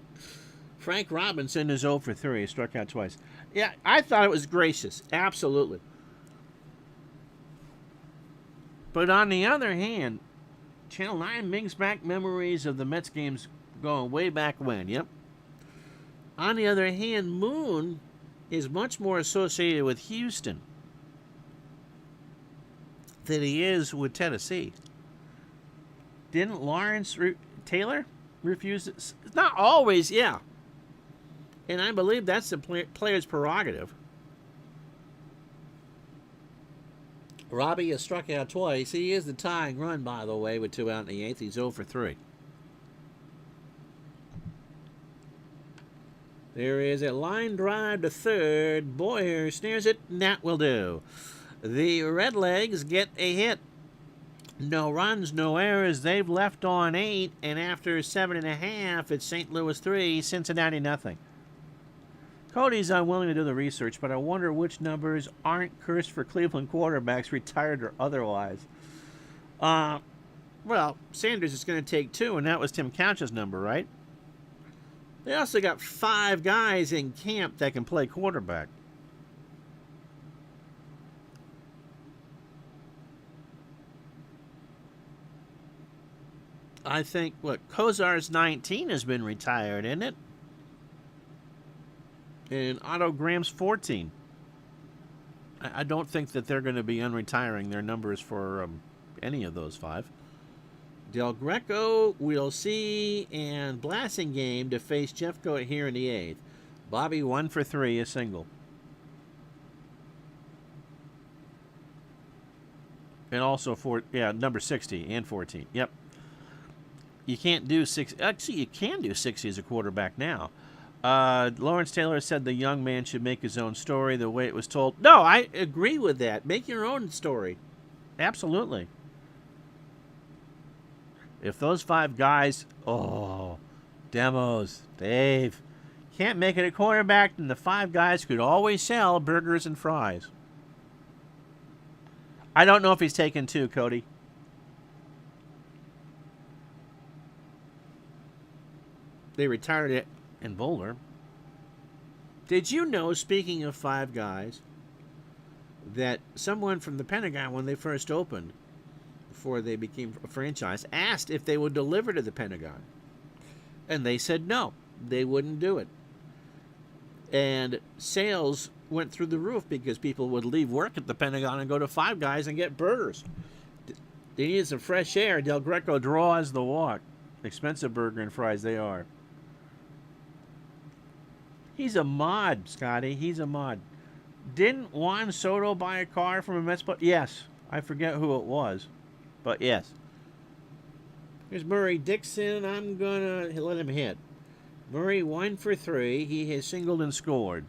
Frank Robinson is 0 for 3. He struck out twice. Yeah, I thought it was gracious. Absolutely. But on the other hand, Channel 9 brings back memories of the Mets games going way back when, yep. On the other hand, Moon is much more associated with Houston than he is with Tennessee. Didn't Lawrence Taylor refuse it? Not always, yeah. And I believe that's the player's prerogative. Robbie has struck out twice. He is the tying run, by the way, with 2 out in the 8th. He's 0 for 3. There is a line drive to third. Boyer snares it, and that will do. The Redlegs get a hit. No runs, no errors. They've left on 8, and after 7.5, it's St. Louis 3, Cincinnati nothing. Cody's unwilling to do the research, but I wonder which numbers aren't cursed for Cleveland quarterbacks, retired or otherwise. Well, Sanders is going to take 2, and that was Tim Couch's number, right? They also got 5 guys in camp that can play quarterback. I think, Kozar's 19 has been retired, isn't it? And Otto Graham's 14. I don't think that they're going to be unretiring their numbers for any of those 5. Del Greco, we'll see, and Blasingame to face Jeffco here in the 8th. Bobby 1 for 3, a single. And also number 60 and 14. Yep. You can't do 60. Actually, you can do 60 as a quarterback now. Lawrence Taylor said the young man should make his own story the way it was told. No, I agree with that. Make your own story. Absolutely. If those 5 guys, demos, Dave, can't make it a quarterback, then the 5 guys could always sell burgers and fries. I don't know if he's taken 2, Cody. They retired it in Boulder. Did you know, speaking of 5 guys, that someone from the Pentagon, when they first opened, before they became a franchise, asked if they would deliver to the Pentagon? And they said no, they wouldn't do it. And sales went through the roof because people would leave work at the Pentagon and go to 5 Guys and get burgers. They needed some fresh air. Del Greco draws the walk. Expensive burger and fries they are. He's a mod, Scotty. He's a mod. Didn't Juan Soto buy a car from a Mets player? Yes. I forget who it was. But yes. Here's Murray Dixon. I'm going to let him hit. Murray 1 for 3. He has singled and scored.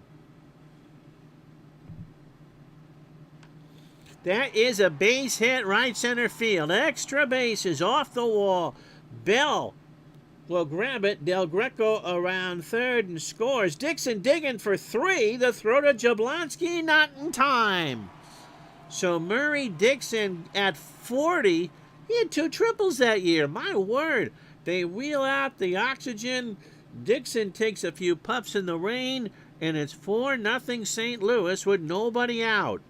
That is a base hit right center field. Extra bases off the wall. Bell will grab it. Del Greco around third and scores. Dixon digging for 3. The throw to Jablonski, not in time. So Murray Dixon at 40, he had 2 triples that year. My word. They wheel out the oxygen. Dixon takes a few puffs in the rain, and it's 4-0 St. Louis with nobody out.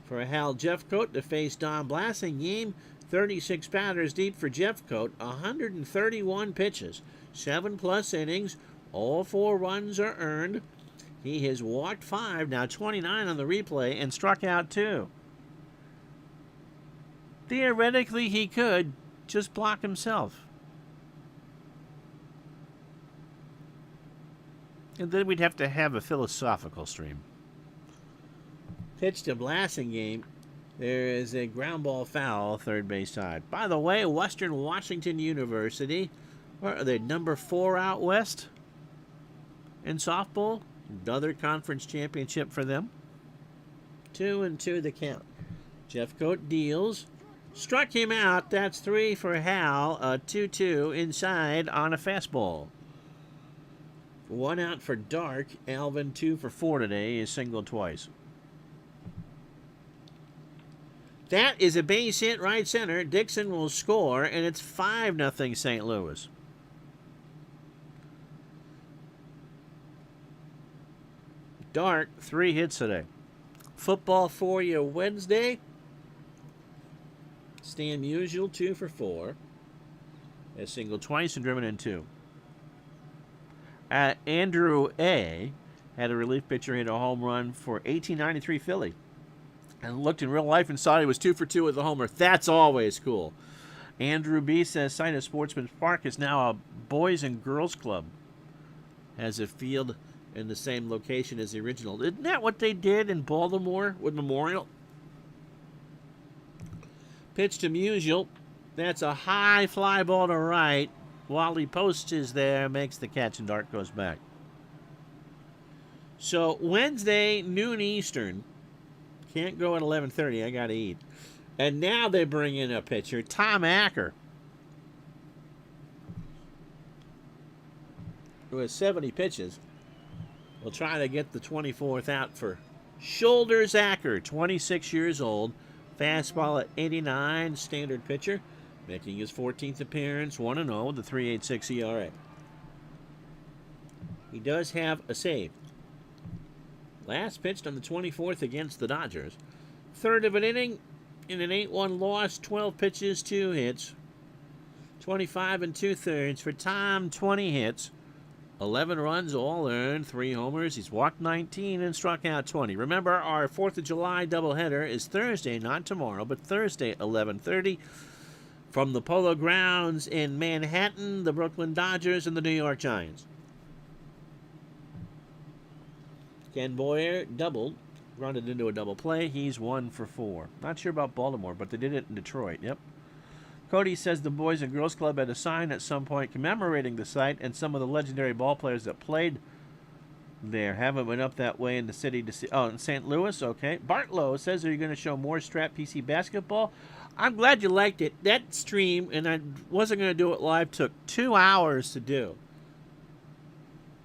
For Hal Jeffcoat to face Don Blasingame, 36 batters deep for Jeffcoat, 131 pitches, 7+ innings, all 4 runs are earned. He has walked 5, now 29 on the replay, and struck out 2. Theoretically, he could just block himself. And then we'd have to have a philosophical stream. Pitch to Blasingame. There is a ground ball foul, third base side. By the way, Western Washington University, where are they, number 4 out west in softball? Another conference championship for them. 2-2 the count. Jeffcoat deals. Struck him out. That's 3 for Hal. A 2-2 inside on a fastball. 1 out for Dark. Alvin 2 for 4 today. Is singled twice. That is a base hit right center. Dixon will score, and it's 5-0 St. Louis. Dark, 3 hits today. Football for you Wednesday. Stan Musial, 2 for 4. Has singled twice and driven in 2. Andrew A. had a relief pitcher hit a home run for 1893 Philly. And looked in real life and saw he was 2 for 2 with a homer. That's always cool. Andrew B. says site of Sportsman's Park is now a boys and girls club. Has a field in the same location as the original. Isn't that what they did in Baltimore with Memorial? Pitch to Musial. That's a high fly ball to right. Wally Post is there, makes the catch, and Dark goes back. So Wednesday, noon Eastern. Can't go at 11:30. I got to eat. And now they bring in a pitcher, Tom Acker, who has 70 pitches. We'll try to get the 24th out for Shoulders Acker, 26 years old. Fastball at 89, standard pitcher, making his 14th appearance, 1-0, the 3.86 ERA. He does have a save. Last pitched on the 24th against the Dodgers. Third of an inning in an 8-1 loss, 12 pitches, 2 hits. 25 2/3 for Tom, 20 hits. 11 runs, all earned, 3 homers. He's walked 19 and struck out 20. Remember, our 4th of July doubleheader is Thursday, not tomorrow, but Thursday at 11:30. From the Polo Grounds in Manhattan, the Brooklyn Dodgers and the New York Giants. Ken Boyer doubled, run it into a double play. He's 1 for 4. Not sure about Baltimore, but they did it in Detroit. Yep. Cody says the Boys and Girls Club had a sign at some point commemorating the site and some of the legendary ball players that played there. Haven't been up that way in the city to see. Oh, in St. Louis? Okay. Bartlow says, are you going to show more strap PC basketball? I'm glad you liked it. That stream, and I wasn't going to do it live, took 2 hours to do.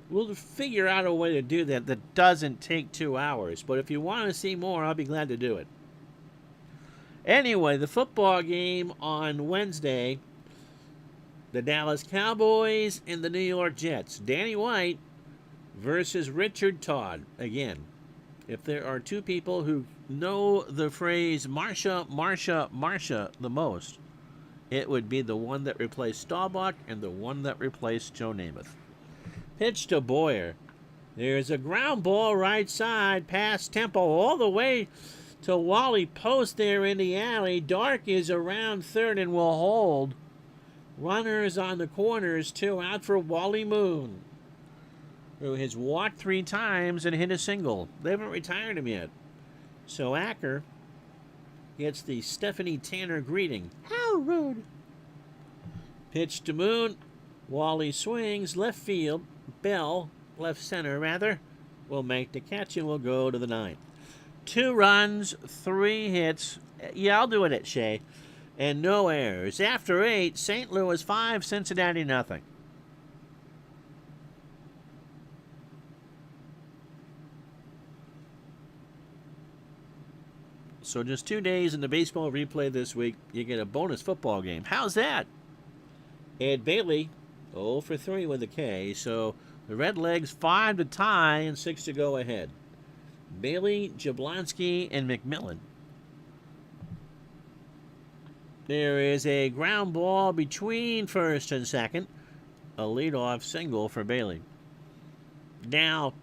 We'll figure out a way to do that that doesn't take 2 hours. But if you want to see more, I'll be glad to do it. Anyway, the football game on Wednesday, the Dallas Cowboys and the New York Jets. Danny White versus Richard Todd. Again, if there are two people who know the phrase Marsha, Marsha, Marsha the most, it would be the one that replaced Staubach and the one that replaced Joe Namath. Pitch to Boyer. There's a ground ball right side past Temple all the way to Wally Post there in the alley. Dark is around third and will hold. Runners on the corners, 2 out for Wally Moon, who has walked 3 times and hit a single. They haven't retired him yet. So Acker gets the Stephanie Tanner greeting. How rude. Pitch to Moon. Wally swings left field. Bell, left center rather, will make the catch and will go to the 9th. 2 runs, 3 hits. Yeah, I'll do it at Shea. And no errors. After 8, St. Louis 5, Cincinnati nothing. So just 2 days in the baseball replay this week, you get a bonus football game. How's that? Ed Bailey, 0 for 3 with a K. So the Redlegs 5 to tie and 6 to go ahead. Bailey, Jablonski, and McMillan. There is a ground ball between first and second. A leadoff single for Bailey. Now,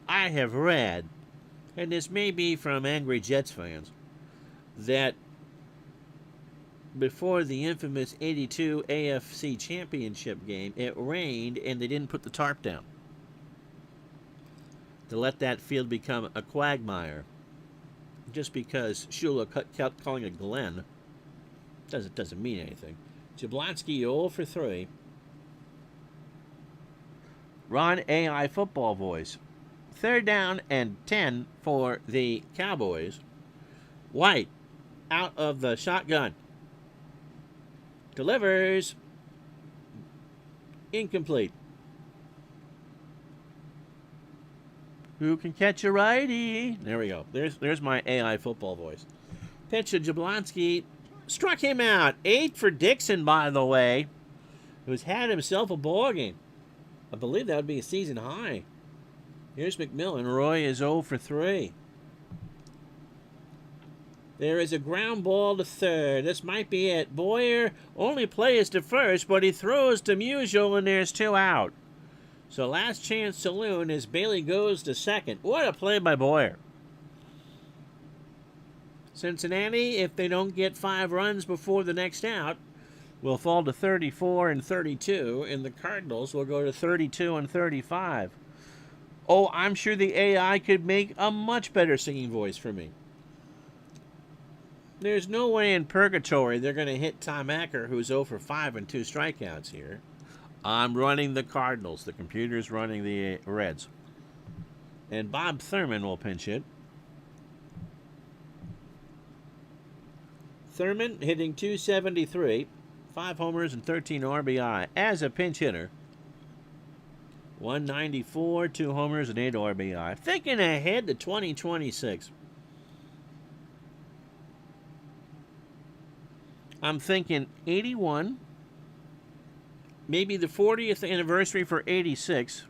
I have read, and this may be from angry Jets fans, that before the infamous 82 AFC Championship game, it rained and they didn't put the tarp down to let that field become a quagmire. Just because Shula kept calling it Glen doesn't mean anything. Jablonski 0 for 3. Ron AI football voice. 3rd down and 10 for the Cowboys. White out of the shotgun. Delivers. Incomplete. Who can catch a righty? There we go. There's my AI football voice. Pitch to Jablonski. Struck him out. 8 for Dixon, by the way, who's had himself a ball game. I believe that would be a season high. Here's McMillan. Roy is 0 for 3. There is a ground ball to third. This might be it. Boyer only plays to first, but he throws to Musial, and there's 2 out. So last chance saloon as Bailey goes to second. What a play by Boyer. Cincinnati, if they don't get 5 runs before the next out, will fall to 34 and 32, and the Cardinals will go to 32 and 35. Oh, I'm sure the AI could make a much better singing voice for me. There's no way in purgatory they're going to hit Tom Acker, who's 0 for 5 and 2 strikeouts here. I'm running the Cardinals. The computer's running the Reds. And Bob Thurman will pinch hit. Thurman hitting .273, 5 homers and 13 RBI as a pinch hitter. 194, 2 homers and 8 RBI. Thinking ahead to 2026. I'm thinking 81. Maybe the 40th anniversary for 86.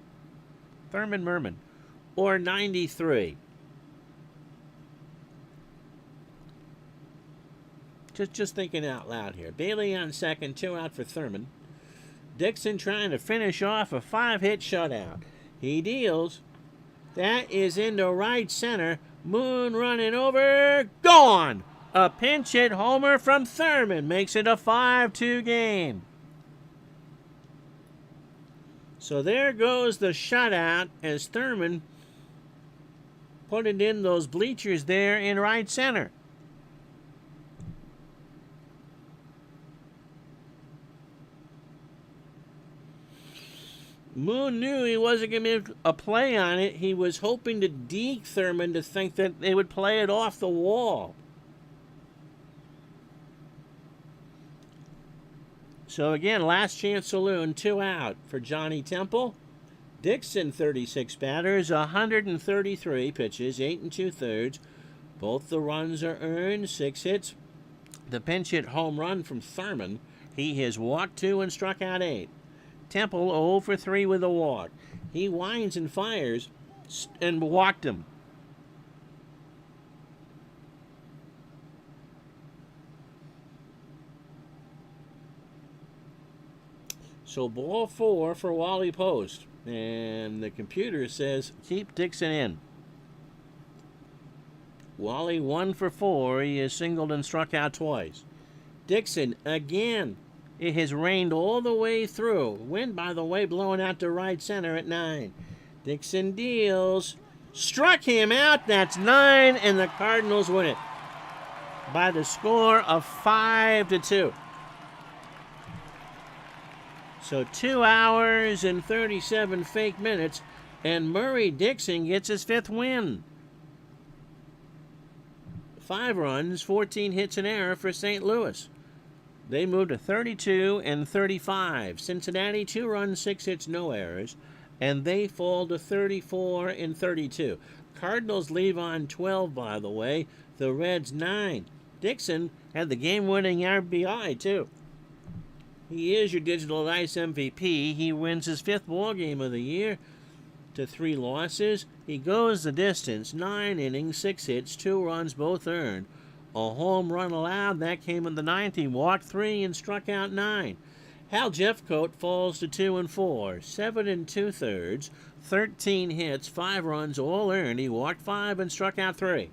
Thurman Merman. Or 93. Just thinking out loud here. Bailey on second, 2 out for Thurman. Dixon trying to finish off a 5-hit shutout. He deals. That is into right center. Moon running over. Gone! A pinch hit homer from Thurman makes it a 5-2 game. So there goes the shutout as Thurman put it in those bleachers there in right center. Moon knew he wasn't going to make a play on it. He was hoping to deke Thurman to think that they would play it off the wall. So again, last chance saloon, 2 out for Johnny Temple. Dixon, 36 batters, 133 pitches, 8 2/3. Both the runs are earned, 6 hits. The pinch hit home run from Thurman. He has walked 2 and struck out 8. Temple 0 for 3 with a walk. He winds and fires and walked him. So ball 4 for Wally Post. And the computer says keep Dixon in. Wally 1 for 4. He has singled and struck out twice. Dixon again. It has rained all the way through. Wind, by the way, blowing out to right center at 9. Dixon deals. Struck him out. That's 9, and the Cardinals win it by the score of 5-2. So 2 hours and 37 fake minutes, and Murray Dixon gets his 5th win. 5 runs, 14 hits, and error for St. Louis. They moved to 32 and 35. Cincinnati, 2 runs, 6 hits, no errors. And they fall to 34 and 32. Cardinals leave on 12, by the way. The Reds, 9. Dixon had the game-winning RBI, too. He is your Digital Dice MVP. He wins his 5th ball game of the year to 3 losses. He goes the distance, 9 innings, 6 hits, 2 runs, both earned. A home run allowed, that came in the 9th. He walked 3 and struck out 9. Hal Jeffcoat falls to 2 and 4, 7 2/3, 13 hits, 5 runs, all earned. He walked 5 and struck out 3.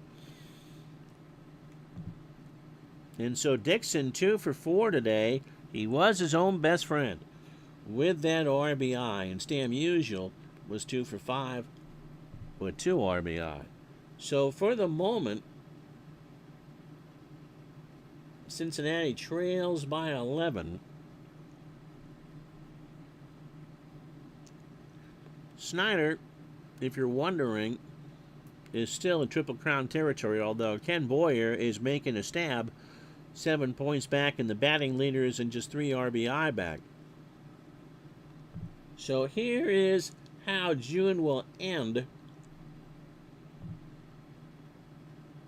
And so Dixon 2 for 4 today. He was his own best friend with that RBI. And Stan Musial was 2 for 5 with 2 RBI. So for the moment, Cincinnati trails by 11. Snyder, if you're wondering, is still in Triple Crown territory, although Ken Boyer is making a stab, 7 points back in the batting leaders and just 3 RBI back. So here is how June will end.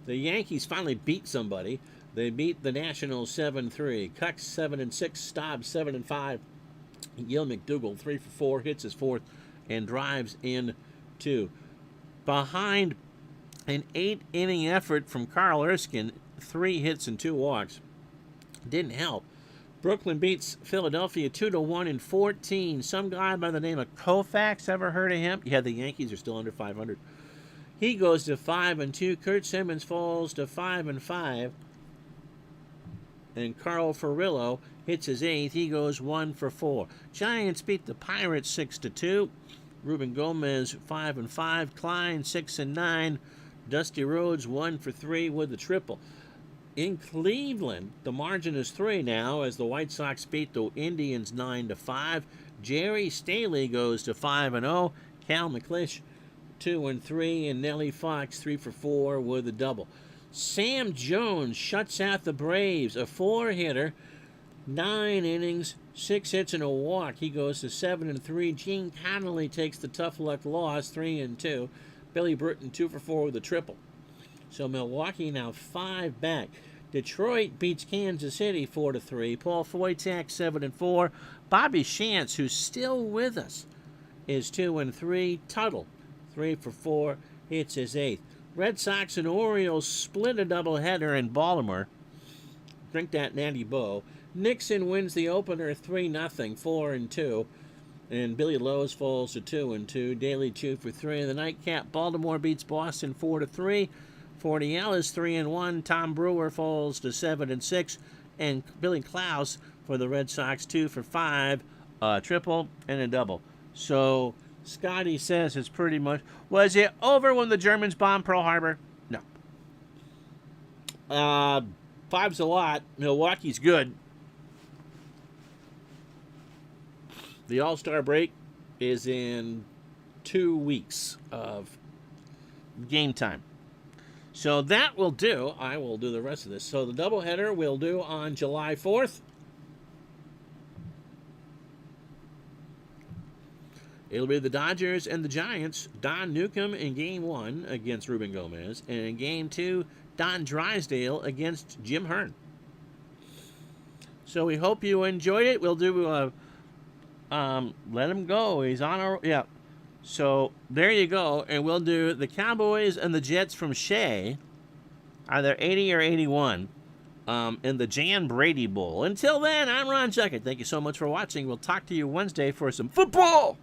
The Yankees finally beat somebody. They beat the Nationals 7-3. Cucks 7-6, Stobbs 7-5. Gil McDougall 3 for 4, hits his 4th, and drives in 2. Behind an 8-inning effort from Carl Erskine, 3 hits and 2 walks. Didn't help. Brooklyn beats Philadelphia 2-1 in 14. Some guy by the name of Koufax, ever heard of him? Yeah, the Yankees are still under 500. He goes to 5-2. Kurt Simmons falls to 5-5. And Carl Furillo hits his 8th. He goes 1 for 4. Giants beat the Pirates 6-2. Ruben Gomez 5-5. Klein 6-9. Dusty Rhodes 1 for 3 with a triple. In Cleveland, the margin is 3 now as the White Sox beat the Indians 9-5. Jerry Staley goes to 5-0. Cal McClish 2-3, and Nellie Fox 3 for 4 with a double. Sam Jones shuts out the Braves, a 4-hitter, 9 innings, 6 hits and a walk. He goes to 7-3. Gene Connolly takes the tough luck loss, 3-2. Billy Burton 2 for 4 with a triple. So Milwaukee now 5 back. Detroit beats Kansas City 4-3. Paul Foytak 7-4. Bobby Shantz, who's still with us, is 2-3. Tuttle 3 for 4, hits his 8th. Red Sox and Orioles split a doubleheader in Baltimore. Drink that Natty Boh. Nixon wins the opener 3-0, 4-2. And Billy Lowe's falls to 2-2. Daly 2 for 3. In the nightcap, Baltimore beats Boston 4-3. Fortiel is 3-1. Tom Brewer falls to 7-6. And Billy Klaus for the Red Sox 2 for 5. A triple and a double. So Scotty says it's pretty much... Was it over when the Germans bombed Pearl Harbor? No. 5's a lot. Milwaukee's good. The All-Star break is in 2 weeks of game time. So that will do. I will do the rest of this. So the doubleheader we'll do on July 4th. It'll be the Dodgers and the Giants. Don Newcomb in Game 1 against Ruben Gomez. And in Game 2, Don Drysdale against Jim Hearn. So we hope you enjoyed it. We'll do, let him go. He's on our, yeah. So there you go. And we'll do the Cowboys and the Jets from Shea, either 80 or 81, in the Jan Brady Bowl. Until then, I'm Ron Juckett. Thank you so much for watching. We'll talk to you Wednesday for some football.